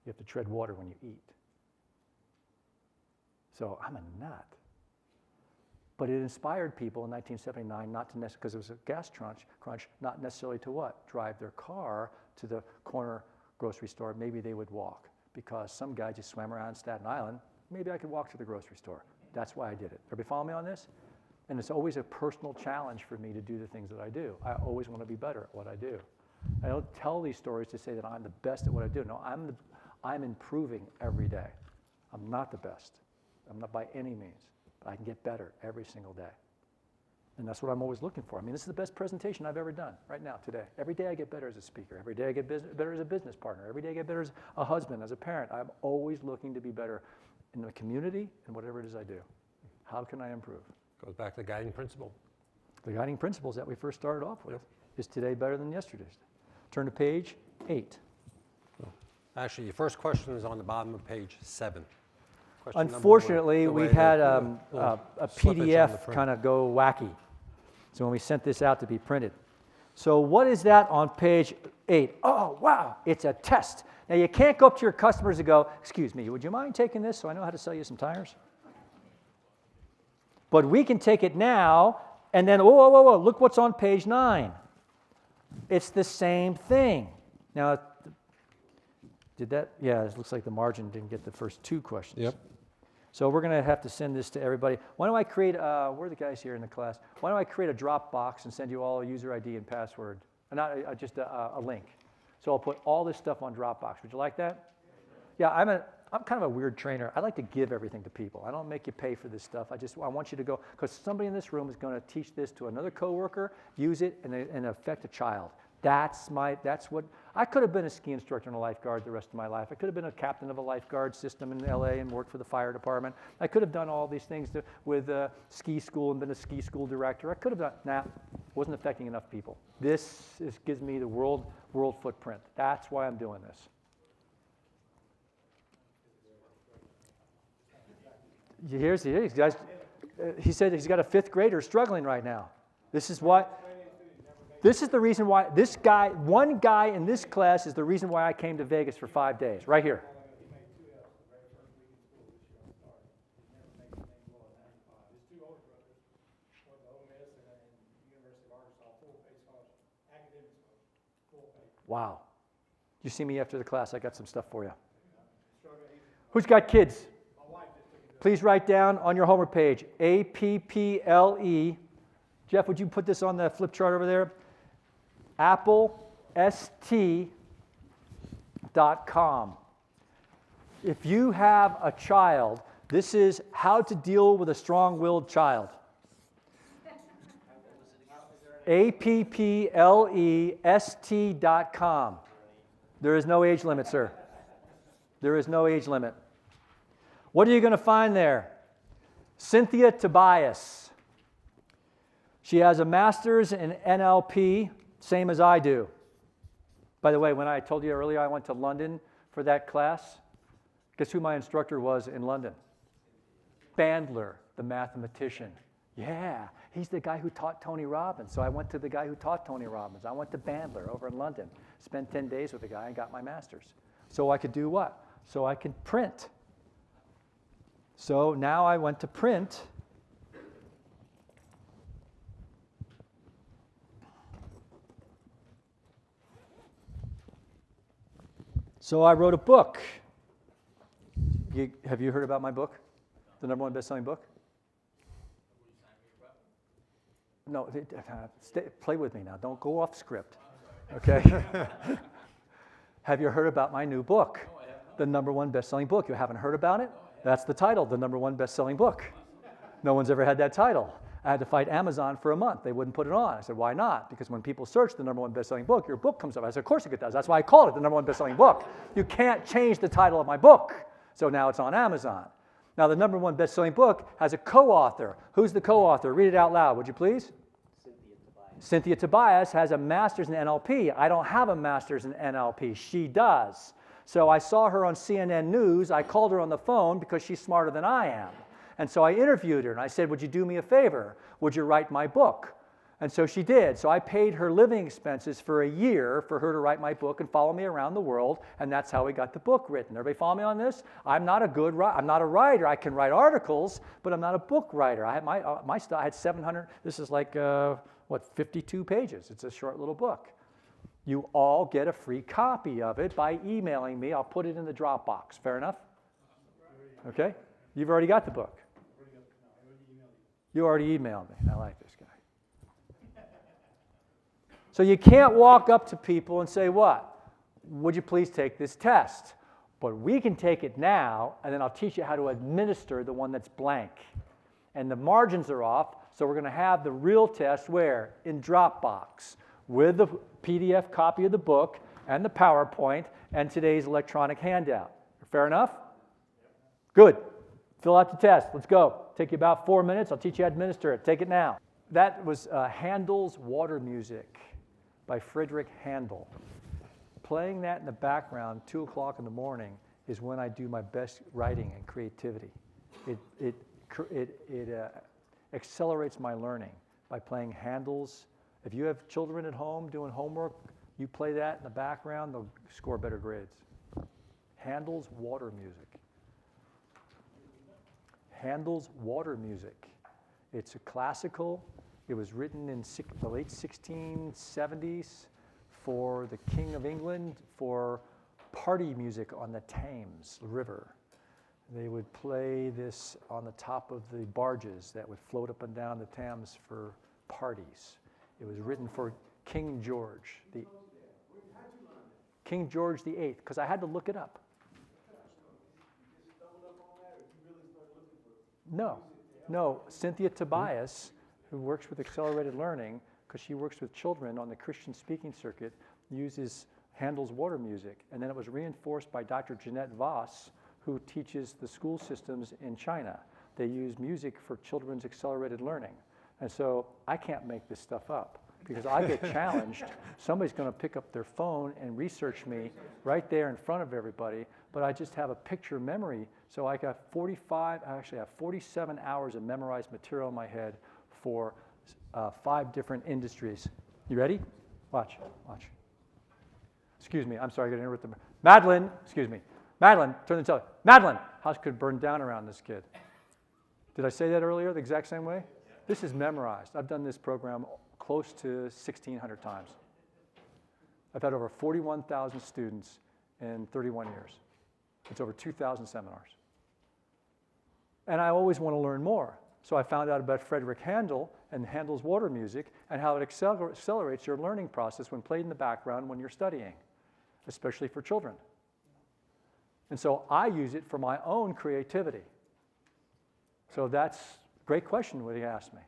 You have to tread water when you eat. So I'm a nut. But it inspired people in 1979 not to necessarily, because it was a gas crunch, not necessarily to what? Drive their car to the corner grocery store. Maybe they would walk, because some guy just swam around Staten Island. Maybe I could walk to the grocery store. That's why I did it. Everybody follow me on this? And it's always a personal challenge for me to do the things that I do. I always want to be better at what I do. I don't tell these stories to say that I'm the best at what I do. No, I'm improving every day. I'm not the best. I'm not by any means. But I can get better every single day. And that's what I'm always looking for. I mean, this is the best presentation I've ever done right now, today. Every day I get better as a speaker. Every day I get better as a business partner. Every day I get better as a husband, as a parent. I'm always looking to be better in the community and whatever it is I do. How can I improve? Goes back to the guiding principle. The guiding principles that we first started off with. Is today better than yesterday's? Turn to page 8. Actually, your first question is on the bottom of page 7. Question number Unfortunately, 1, we the way had the a slippage on the PDF front. kind of go wacky. So when we sent this out to be printed. So what is that on page 8? Oh, wow, it's a test. Now, you can't go up to your customers and go, excuse me, would you mind taking this so I know how to sell you some tires? But we can take it now, and then, whoa, look what's on page 9. It's the same thing. Now, did that? Yeah, it looks like the margin didn't get the first 2 questions. Yep. So we're going to have to send this to everybody. Why don't I create, where are the guys here in the class? Why don't I create a Dropbox and send you all a user ID and password? Not just a link. So I'll put all this stuff on Dropbox. Would you like that? Yeah, I'm kind of a weird trainer. I like to give everything to people. I don't make you pay for this stuff. I want you to go, because somebody in this room is going to teach this to another coworker, use it, and affect a child. That's what, I could have been a ski instructor and a lifeguard the rest of my life. I could have been a captain of a lifeguard system in LA and worked for the fire department. I could have done all these things with ski school and been a ski school director. I could have done, wasn't affecting enough people. This gives me the world footprint. That's why I'm doing this. Here's guys. He said he's got a 5th grader struggling right now. This is the reason why one guy in this class is the reason why I came to Vegas for 5 days, right here. Wow. You see me after the class, I got some stuff for you. Who's got kids? Please write down on your homework page, APPLE. Jeff, would you put this on the flip chart over there? applest.com. If you have a child, this is how to deal with a strong-willed child. APPLEST.com. There is no age limit, sir. There is no age limit. What are you going to find there? Cynthia Tobias. She has a master's in NLP, same as I do. By the way, when I told you earlier I went to London for that class, guess who my instructor was in London? Bandler, the mathematician. Yeah, he's the guy who taught Tony Robbins. So I went to the guy who taught Tony Robbins. I went to Bandler over in London, spent 10 days with the guy and got my master's. So I could do what? So I could print. So now I went to print. So I wrote a book. Have you heard about my book? The #1 best-selling book? No, play with me now. Don't go off script. Okay? Have you heard about my new book? The #1 best-selling book. You haven't heard about it? That's the title, the #1 best-selling book. No one's ever had that title. I had to fight Amazon for a month. They wouldn't put it on. I said, why not? Because when people search the #1 best-selling book, your book comes up. I said, of course it does. That's why I called it the #1 best-selling book. You can't change the title of my book. So now it's on Amazon. Now the #1 best-selling book has a co-author. Who's the co-author? Read it out loud, would you please? Cynthia Tobias. Cynthia Tobias has a master's in NLP. I don't have a master's in NLP. She does. So I saw her on CNN News. I called her on the phone because she's smarter than I am. And so I interviewed her, and I said, would you do me a favor? Would you write my book? And so she did. So I paid her living expenses for a year for her to write my book and follow me around the world, and that's how we got the book written. Everybody follow me on this? I'm not a writer. I can write articles, but I'm not a book writer. I had my stuff. I had 700. This is like 52 pages. It's a short little book. You all get a free copy of it by emailing me. I'll put it in the Dropbox. Fair enough? Okay? You've already got the book. You already emailed me. I like this guy. So you can't walk up to people and say, what? Would you please take this test? But we can take it now, and then I'll teach you how to administer the one that's blank. And the margins are off, so we're going to have the real test where? In Dropbox, with the PDF copy of the book and the PowerPoint and today's electronic handout. Fair enough? Good. Fill out the test. Let's go. Take you about 4 minutes. I'll teach you how to administer it. Take it now. That was Handel's Water Music by Friedrich Handel. Playing that in the background, 2 o'clock in the morning, is when I do my best writing and creativity. It accelerates my learning by playing Handel's. If you have children at home doing homework, you play that in the background, they'll score better grades. Handel's Water Music. Handel's Water Music. It's a classical. It was written in the late 1670s for the King of England for party music on the Thames River. They would play this on the top of the barges that would float up and down the Thames for parties. It was written for King George VIII, because I had to look it up. No, Cynthia Tobias, who works with accelerated learning, because she works with children on the Christian speaking circuit, uses Handel's Water Music. And then it was reinforced by Dr. Jeanette Voss, who teaches the school systems in China. They use music for children's accelerated learning. And so I can't make this stuff up because I get challenged. Somebody's going to pick up their phone and research me right there in front of everybody, but I just have a picture memory. So I got 47 hours of memorized material in my head for 5 different industries. You ready? Watch. Excuse me, I'm sorry, I got to interrupt them. Madeline, turn the television. Madeline, house could burn down around this kid. Did I say that earlier the exact same way? This is memorized. I've done this program close to 1,600 times. I've had over 41,000 students in 31 years. It's over 2,000 seminars. And I always want to learn more. So I found out about Friedrich Handel and Handel's Water Music and how it accelerates your learning process when played in the background when you're studying, especially for children. And so I use it for my own creativity. So that's a great question what he asked me.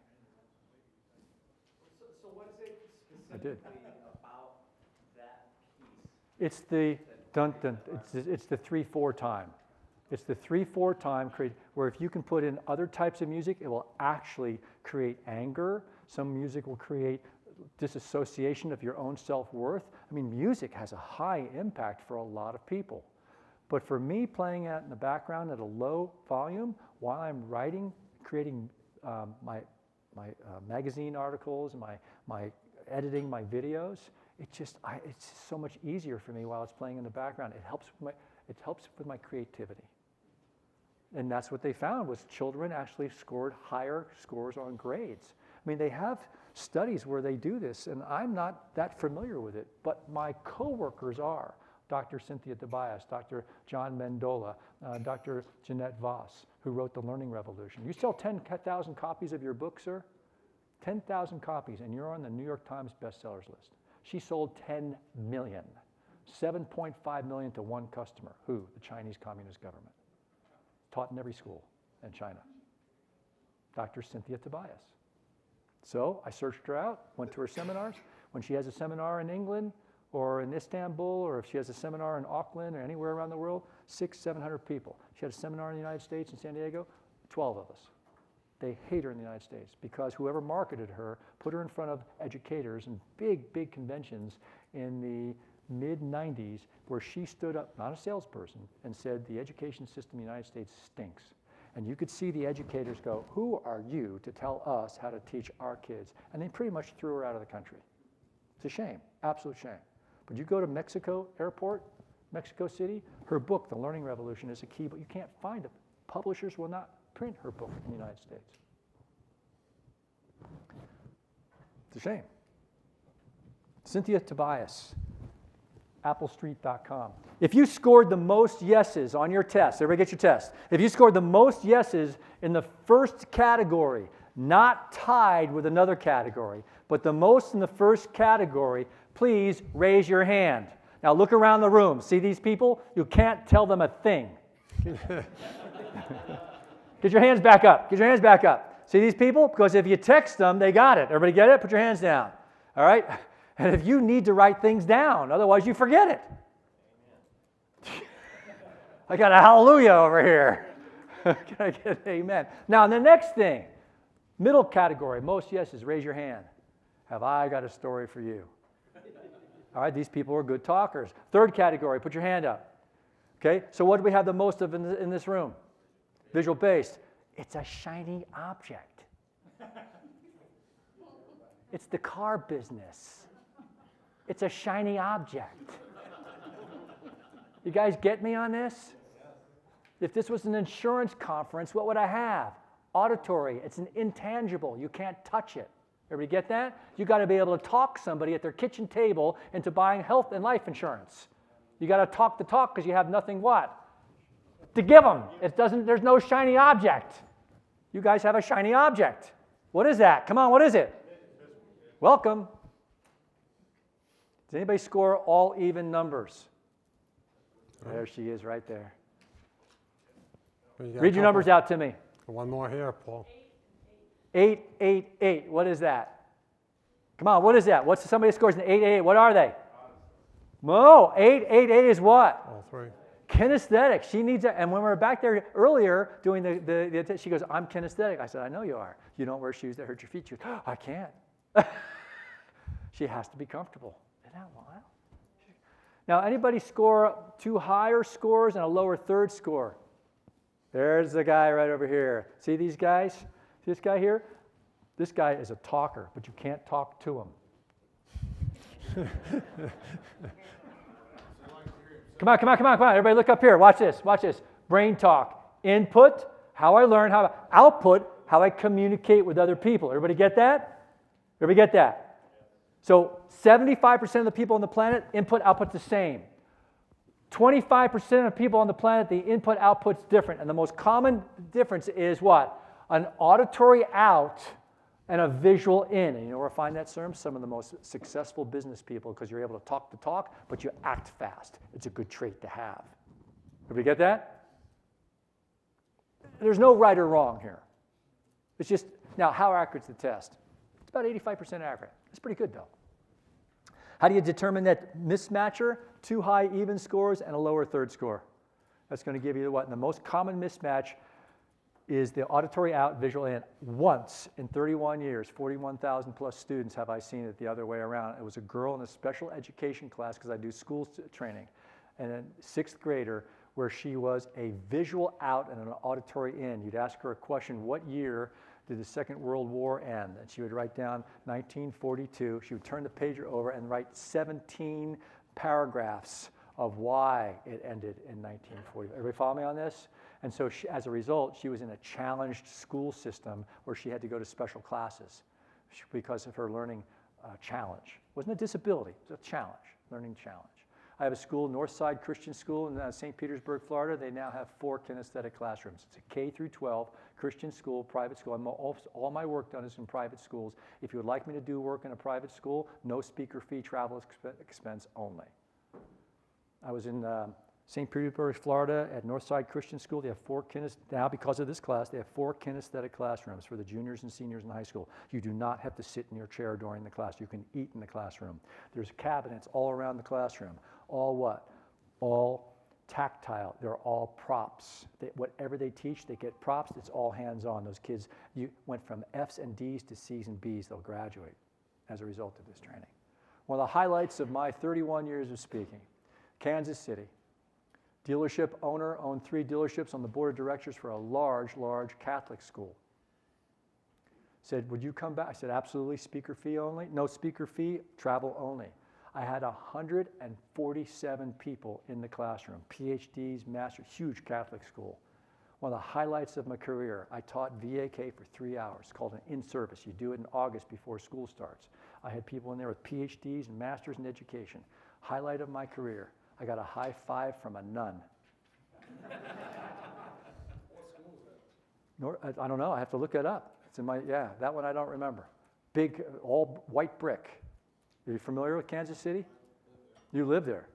So what is it I did. specifically about that piece? It's the dun dun. It's the 3/4 time. It's the 3/4 time where if you can put in other types of music, it will actually create anger. Some music will create disassociation of your own self-worth. I mean, music has a high impact for a lot of people. But for me, playing it in the background at a low volume while I'm writing, creating my magazine articles, my editing my videos, it's so much easier for me while it's playing in the background. It helps with my creativity. And that's what they found was children actually scored higher scores on grades. I mean, they have studies where they do this, and I'm not that familiar with it, but my coworkers are. Dr. Cynthia Tobias, Dr. John Mendola, Dr. Jeanette Voss, who wrote The Learning Revolution. You sell 10,000 copies of your book, sir? 10,000 copies, and you're on the New York Times bestsellers list. She sold 10 million, 7.5 million to one customer. Who? The Chinese Communist government. Taught in every school in China. Dr. Cynthia Tobias. So I searched her out, went to her seminars. When she has a seminar in England or in Istanbul, or if she has a seminar in Auckland or anywhere around the world, 600-700 people. She had a seminar in the United States in San Diego, 12 of us. They hate her in the United States because whoever marketed her put her in front of educators in big conventions in the mid-90s where she stood up, not a salesperson, and said the education system in the United States stinks. And you could see the educators go, who are you to tell us how to teach our kids? And they pretty much threw her out of the country. It's a shame, absolute shame. But you go to Mexico Airport, Mexico City, her book, The Learning Revolution, is a key, but you can't find it. Publishers will not print her book in the United States. It's a shame. Cynthia Tobias, applestreet.com. If you scored the most yeses on your test, everybody get your test. If you scored the most yeses in the first category, not tied with another category, but the most in the first category, please raise your hand. Now look around the room. See these people? You can't tell them a thing. Get your hands back up. Get your hands back up. See these people? Because if you text them, they got it. Everybody get it? Put your hands down. All right? And if you need to write things down, otherwise you forget it. I got a hallelujah over here. Can I get an amen? Now, the next thing, middle category, most yeses, raise your hand. Have I got a story for you? All right, these people are good talkers. Third category, put your hand up. Okay, so what do we have the most of in this room? Visual-based. It's a shiny object. It's the car business. It's a shiny object. You guys get me on this? If this was an insurance conference, what would I have? Auditory. It's an intangible. You can't touch it. Everybody get that? You got to be able to talk somebody at their kitchen table into buying health and life insurance. You got to talk the talk because you have nothing what? To give them. There's no shiny object. You guys have a shiny object. What is that? Come on, what is it? Welcome. Does anybody score all even numbers? There she is right there. Read your numbers out to me. One more here, Paul. 888. What is that? Come on, what is that? What's somebody scores an 888? What are they? No, 888 is what? All three. Kinesthetic. She needs it. And when we were back there earlier doing the she goes, I'm kinesthetic. I said, I know you are. You don't wear shoes that hurt your feet. She goes, oh, I can't. She has to be comfortable. Isn't that wild? Now, anybody score two higher scores and a lower third score? There's the guy right over here. See these guys? See this guy here? This guy is a talker, but you can't talk to him. Come on. Everybody look up here. Watch this. Brain talk. Input, how I learn, output, how I communicate with other people. Everybody get that? So 75% of the people on the planet, input, output's the same. 25% of people on the planet, the input, output's different. And the most common difference is what? An auditory out and a visual in. And you know where I find that term? Some of the most successful business people, because you're able to talk the talk, but you act fast. It's a good trait to have. Everybody get that? There's no right or wrong here. It's just, now how accurate is the test? It's about 85% accurate. It's pretty good though. How do you determine that mismatcher? 2 high even scores and a lower third score. That's going to give you what? And the most common mismatch is the auditory out, visual in. Once in 31 years, 41,000 plus students have I seen it the other way around. It was a girl in a special education class, because I do school training, and a 6th grader, where she was a visual out and an auditory in. You'd ask her a question, what year did the Second World War end? And she would write down 1942. She would turn the page over and write 17 paragraphs of why it ended in 1940. Everybody follow me on this? And so she, as a result, she was in a challenged school system where she had to go to special classes because of her learning challenge. It wasn't a disability, it was a challenge, learning challenge. I have a school, Northside Christian School in St. Petersburg, Florida. They now have 4 kinesthetic classrooms. It's a K through 12 Christian school, private school. All my work done is in private schools. If you would like me to do work in a private school, no speaker fee, travel expense only. I was in St. Petersburg, Florida at Northside Christian School. They have 4 now because of this class, they have 4 kinesthetic classrooms for the juniors and seniors in high school. You do not have to sit in your chair during the class. You can eat in the classroom. There's cabinets all around the classroom. All what? All tactile. They're all props. Whatever they teach, they get props. It's all hands-on. Those kids went from F's and D's to C's and B's. They'll graduate as a result of this training. One of the highlights of my 31 years of speaking, Kansas City. Dealership owner, owned 3 dealerships, on the board of directors for a large, large Catholic school. Said, would you come back? I said, absolutely, speaker fee only. No speaker fee, travel only. I had 147 people in the classroom, PhDs, masters, huge Catholic school. One of the highlights of my career, I taught VAK for 3 hours, called an in-service. You do it in August before school starts. I had people in there with PhDs and masters in education. Highlight of my career, I got a high five from a nun. What school is that? I don't know, I have to look it up. It's in my, yeah, that one I don't remember. Big, all white brick. Are you familiar with Kansas City? You live there.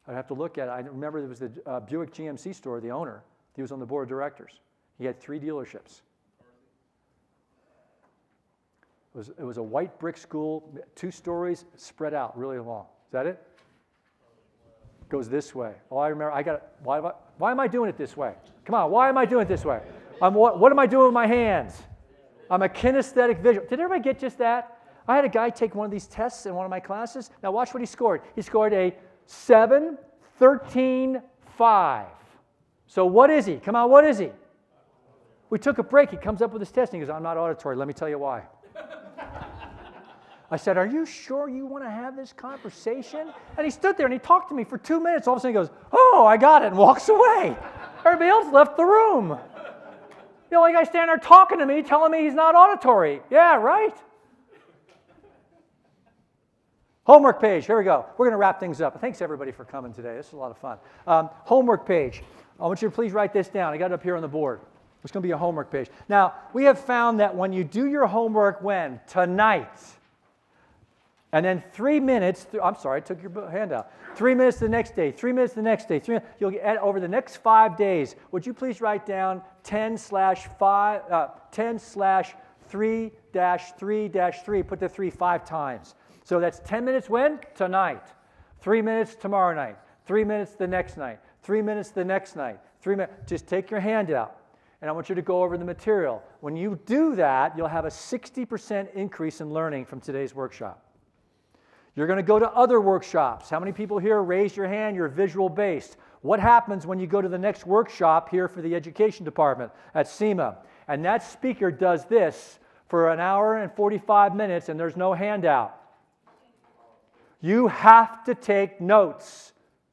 I'd have to look at it. I remember there was the Buick GMC store, the owner. He was on the board of directors. He had 3 dealerships. It was a white brick school, 2 stories, spread out really long. Is that it? Goes this way. Oh, I remember, why am I doing it this way? Come on, why am I doing it this way? What am I doing with my hands? I'm a kinesthetic visual. Did everybody get just that? I had a guy take one of these tests in one of my classes. Now watch what he scored. He scored a 7, 13, 5. So what is he? Come on, what is he? We took a break. He comes up with his test and he goes, I'm not auditory. Let me tell you why. I said, are you sure you want to have this conversation? And he stood there and he talked to me for 2 minutes. All of a sudden he goes, oh, I got it, and walks away. Everybody else left the room. The only guy standing there talking to me, telling me he's not auditory. Yeah, right? Homework page, here we go. We're going to wrap things up. Thanks everybody for coming today. This is a lot of fun. Homework page. I want you to please write this down. I got it up here on the board. It's going to be a homework page. Now, we have found that when you do your homework when? Tonight. And then 3 minutes, I'm sorry, I took your handout. 3 minutes the next day, 3 minutes the next day. You'll get, over the next 5 days, would you please write down 10/3-3-3, put the 3 5 times. So that's 10 minutes when? Tonight. 3 minutes tomorrow night. 3 minutes the next night. 3 minutes the next night. 3 minutes. Just take your handout, and I want you to go over the material. When you do that, you'll have a 60% increase in learning from today's workshop. You're going to go to other workshops. How many people here, raise your hand, you're visual-based? What happens when you go to the next workshop here for the education department at SEMA? And that speaker does this for an hour and 45 minutes, and there's no handout. You have to take notes.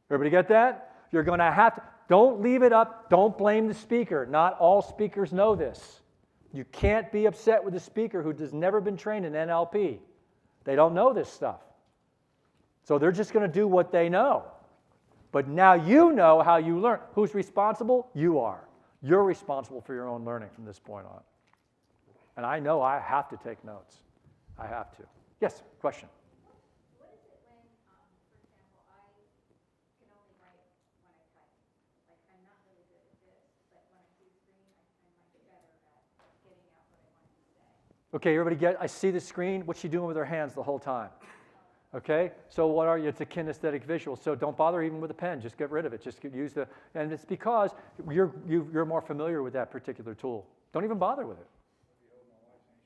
Everybody get that? You're going to have to. Don't leave it up. Don't blame the speaker. Not all speakers know this. You can't be upset with a speaker who has never been trained in NLP. They don't know this stuff. So they're just going to do what they know. But now you know how you learn. Who's responsible? You are. You're responsible for your own learning from this point on. And I know I have to take notes. I have to. Yes, question. What is it when, for example, I can only write when I type? Okay, everybody get, I see the screen. What's she doing with her hands the whole time? Okay, so what are you? It's a kinesthetic visual. So don't bother even with a pen. Just get rid of it. Just use the, and it's because you're more familiar with that particular tool. Don't even bother with it.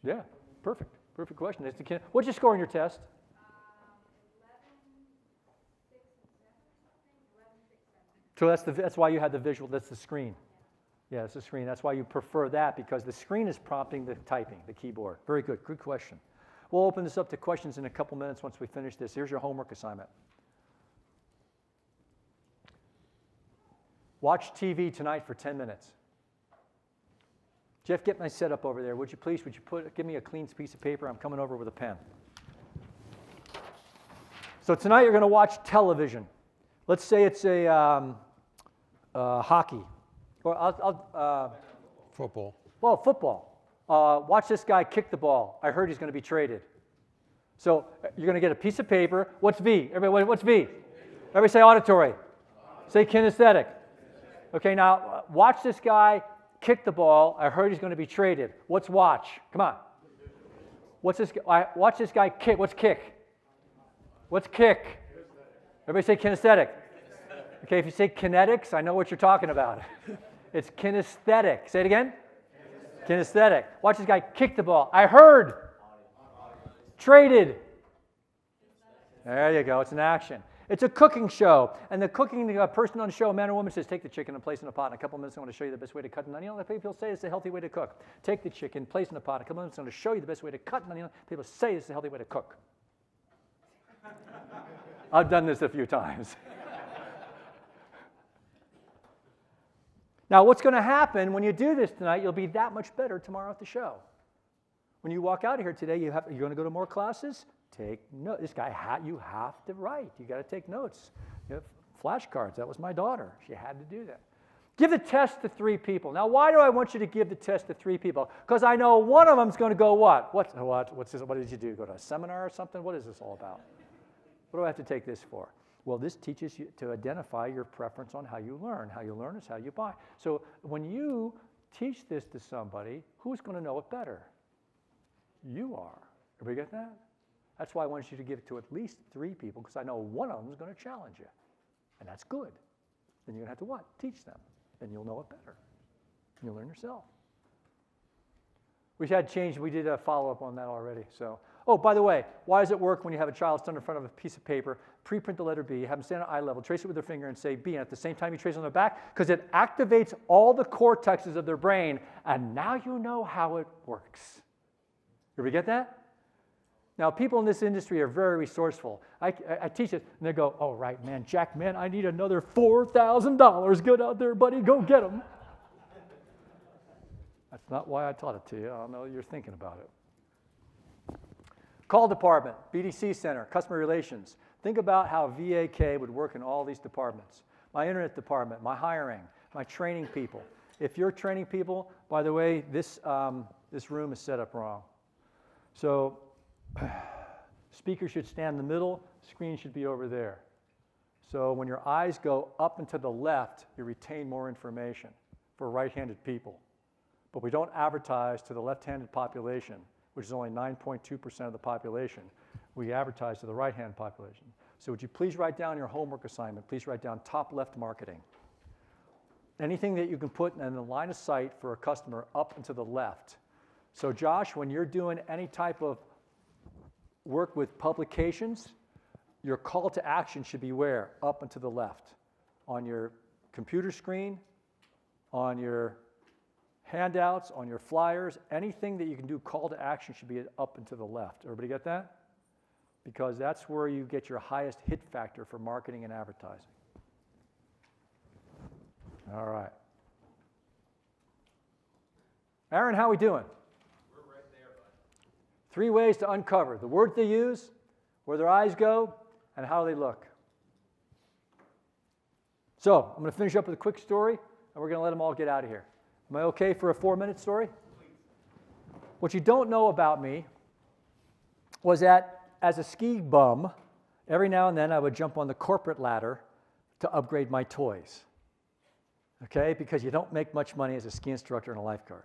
Yeah, perfect. Perfect question. It's the what'd you score on your test? 11, 6, and 7 or something. 11, 6, 7. So that's why you had the visual. That's the screen. Yeah, it's the screen. That's why you prefer that, because the screen is prompting the typing, the keyboard. Very good. Good question. We'll open this up to questions in a couple minutes once we finish this. Here's your homework assignment. Watch TV tonight for 10 minutes. Jeff, get my setup over there. Would you please, give me a clean piece of paper? I'm coming over with a pen. So tonight you're going to watch television. Let's say it's a hockey. Or Football. well, football. Watch this guy kick the ball. I heard he's going to be traded. So you're going to get a piece of paper. What's V? Everybody, what's V? Everybody say auditory. Say kinesthetic. Okay, now watch this guy kick the ball. I heard he's going to be traded. What's watch? Come on. What's this? Watch this guy kick. What's kick? What's kick? Everybody say kinesthetic. Okay, if you say kinetics, I know what you're talking about. It's kinesthetic. Say it again. Kinesthetic. Watch this guy kick the ball. I heard. Traded. There you go. It's an action. It's a cooking show. And the cooking person on the show, man or woman, says, take the chicken and place it in a pot. In a couple of minutes, I'm going to show you the best way to cut an onion. People say it's a healthy way to cook. Take the chicken, place it in a pot. In a couple of minutes, I'm going to show you the best way to cut an onion. People say it's a healthy way to cook. I've done this a few times. Now, what's going to happen when you do this tonight, you'll be that much better tomorrow at the show. When you walk out of here today, you're going to go to more classes? Take notes. This guy, you have to write. You got to take notes. You have flashcards. That was my daughter. She had to do that. Give the test to 3 people. Now, why do I want you to give the test to 3 people? Because I know one of them's going to go what? What did you do? Go to a seminar or something? What is this all about? What do I have to take this for? Well, this teaches you to identify your preference on how you learn. How you learn is how you buy. So when you teach this to somebody, who's going to know it better? You are. Everybody get that? That's why I want you to give it to at least 3 people, because I know one of them is going to challenge you. And that's good. Then you're going to have to what? Teach them. Then you'll know it better. And you'll learn yourself. We had change. We did a follow-up on that already. So, oh, by the way, why does it work when you have a child stand in front of a piece of paper, pre-print the letter B, have them stand at eye level, trace it with their finger and say B, and at the same time you trace it on their back? Because it activates all the cortexes of their brain, and now you know how it works. Did we get that? Now, people in this industry are very resourceful. I teach it, and they go, oh, right, man, Jack, man, I need another $4,000. Get out there, buddy, go get them. That's not why I taught it to you. I don't know you're thinking about it. Call department, BDC center, customer relations. Think about how VAK would work in all these departments. My internet department, my hiring, my training people. If you're training people, by the way, this room is set up wrong. So speaker should stand in the middle, screen should be over there. So when your eyes go up and to the left, you retain more information for right-handed people. But we don't advertise to the left-handed population, which is only 9.2% of the population. We advertise to the right-hand population. So would you please write down your homework assignment? Please write down top left marketing. Anything that you can put in the line of sight for a customer up and to the left. So Josh, when you're doing any type of work with publications, your call to action should be where? Up and to the left. On your computer screen, on your handouts, on your flyers, anything that you can do call to action should be up and to the left. Everybody get that? Because that's where you get your highest hit factor for marketing and advertising. All right. Aaron, how are we doing? We're right there, bud. 3 ways to uncover the words they use, where their eyes go, and how they look. So I'm going to finish up with a quick story, and we're going to let them all get out of here. Am I okay for a 4-minute story? What you don't know about me was that as a ski bum, every now and then I would jump on the corporate ladder to upgrade my toys. Okay? Because you don't make much money as a ski instructor and a lifeguard.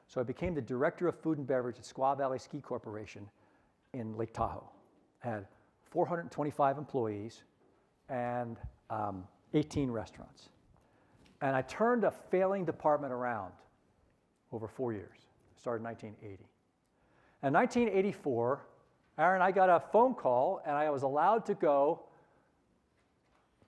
So I became the director of food and beverage at Squaw Valley Ski Corporation in Lake Tahoe. I had 425 employees and 18 restaurants. And I turned a failing department around over 4 years. Started in 1980. In 1984, Aaron, I got a phone call, and I was allowed to go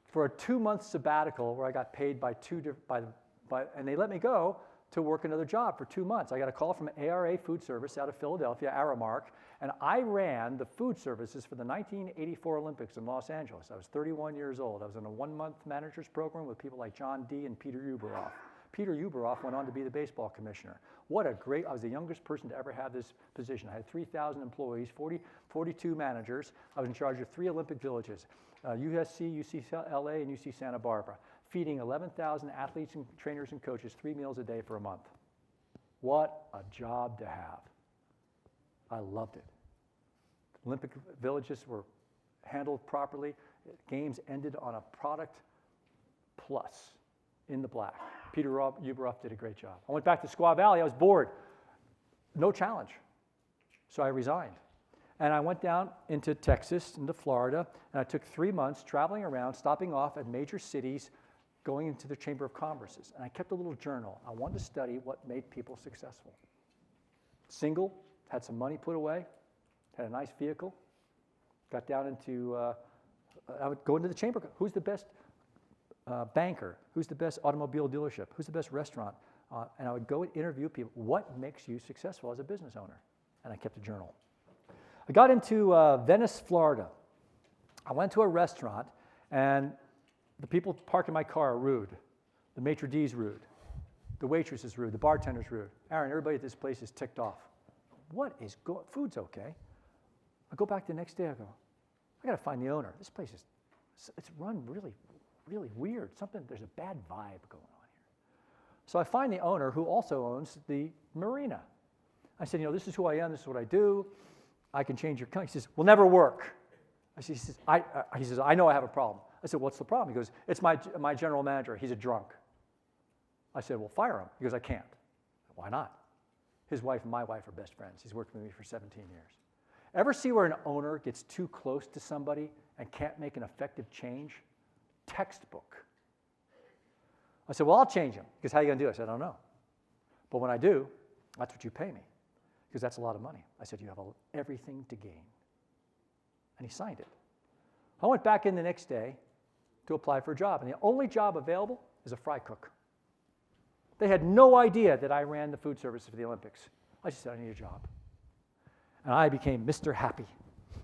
for a 2-month sabbatical where I got paid and they let me go to work another job for 2 months. I got a call from ARA Food Service out of Philadelphia, Aramark, and I ran the food services for the 1984 Olympics in Los Angeles. I was 31 years old. I was in a 1-month manager's program with people like John D. and Peter Uberoff. Peter Uberoff went on to be the baseball commissioner. I was the youngest person to ever have this position. I had 3,000 employees, 42 managers. I was in charge of 3 Olympic villages, USC, UCLA, and UC Santa Barbara, feeding 11,000 athletes and trainers and coaches 3 meals a day for a month. What a job to have. I loved it. Olympic villages were handled properly. Games ended on a product plus in the black. Peter Uberoff did a great job. I went back to Squaw Valley. I was bored. No challenge. So I resigned. And I went down into Texas, into Florida, and I took 3 months traveling around, stopping off at major cities, going into the Chamber of Commerce's. And I kept a little journal. I wanted to study what made people successful. Single, had some money put away, had a nice vehicle, got down into, I would go into the chamber. Who's the best banker? Who's the best automobile dealership? Who's the best restaurant? And I would go and interview people. What makes you successful as a business owner? And I kept a journal. I got into Venice, Florida. I went to a restaurant, and the people parking my car are rude. The maitre d's rude. The waitress is rude. The bartender's rude. Aaron, everybody at this place is ticked off. Food's okay. I go back the next day, I go, I got to find the owner. This place it's run really, really weird. There's a bad vibe going on here. So I find the owner who also owns the marina. I said, this is who I am, this is what I do. I can change your company. He says, will never work. He says, I know I have a problem. I said, what's the problem? He goes, it's my general manager. He's a drunk. I said, well, fire him. He goes, I can't. Why not? His wife and my wife are best friends. He's worked with me for 17 years. Ever see where an owner gets too close to somebody and can't make an effective change? Textbook. I said, well, I'll change him. He goes, how are you going to do it? I said, I don't know. But when I do, that's what you pay me. Because that's a lot of money. I said, you have everything to gain. And he signed it. I went back in the next day to apply for a job. And the only job available is a fry cook. They had no idea that I ran the food service for the Olympics. I just said, I need a job. And I became Mr. Happy.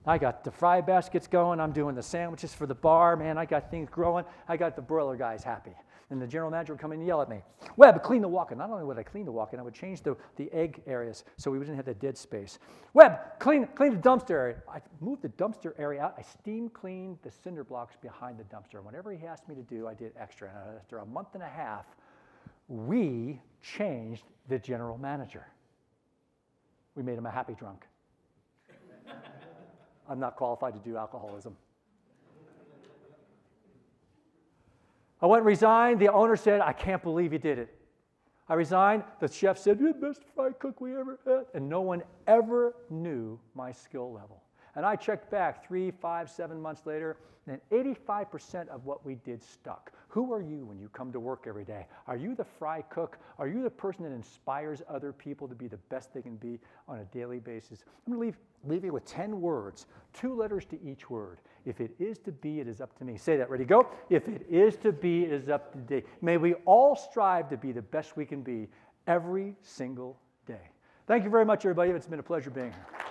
I got the fry baskets going. I'm doing the sandwiches for the bar. Man, I got things growing. I got the broiler guys happy. And the general manager would come in and yell at me, Webb, clean the walk-in. Not only would I clean the walk-in, I would change the egg areas so we didn't have that dead space. Webb, clean the dumpster area. I moved the dumpster area out. I steam cleaned the cinder blocks behind the dumpster. Whatever he asked me to do, I did extra. And after a month and a half, we changed the general manager. We made him a happy drunk. I'm not qualified to do alcoholism. I went and resigned. The owner said, I can't believe you did it. I resigned. The chef said, you're the best fry cook we ever had. And no one ever knew my skill level. And I checked back 3, 5, 7 months later, and 85% of what we did stuck. Who are you when you come to work every day? Are you the fry cook? Are you the person that inspires other people to be the best they can be on a daily basis? I'm going to leave you with 10 words, 2 letters to each word. If it is to be, it is up to me. Say that. Ready? Go. If it is to be, it is up to me. May we all strive to be the best we can be every single day. Thank you very much, everybody. It's been a pleasure being here.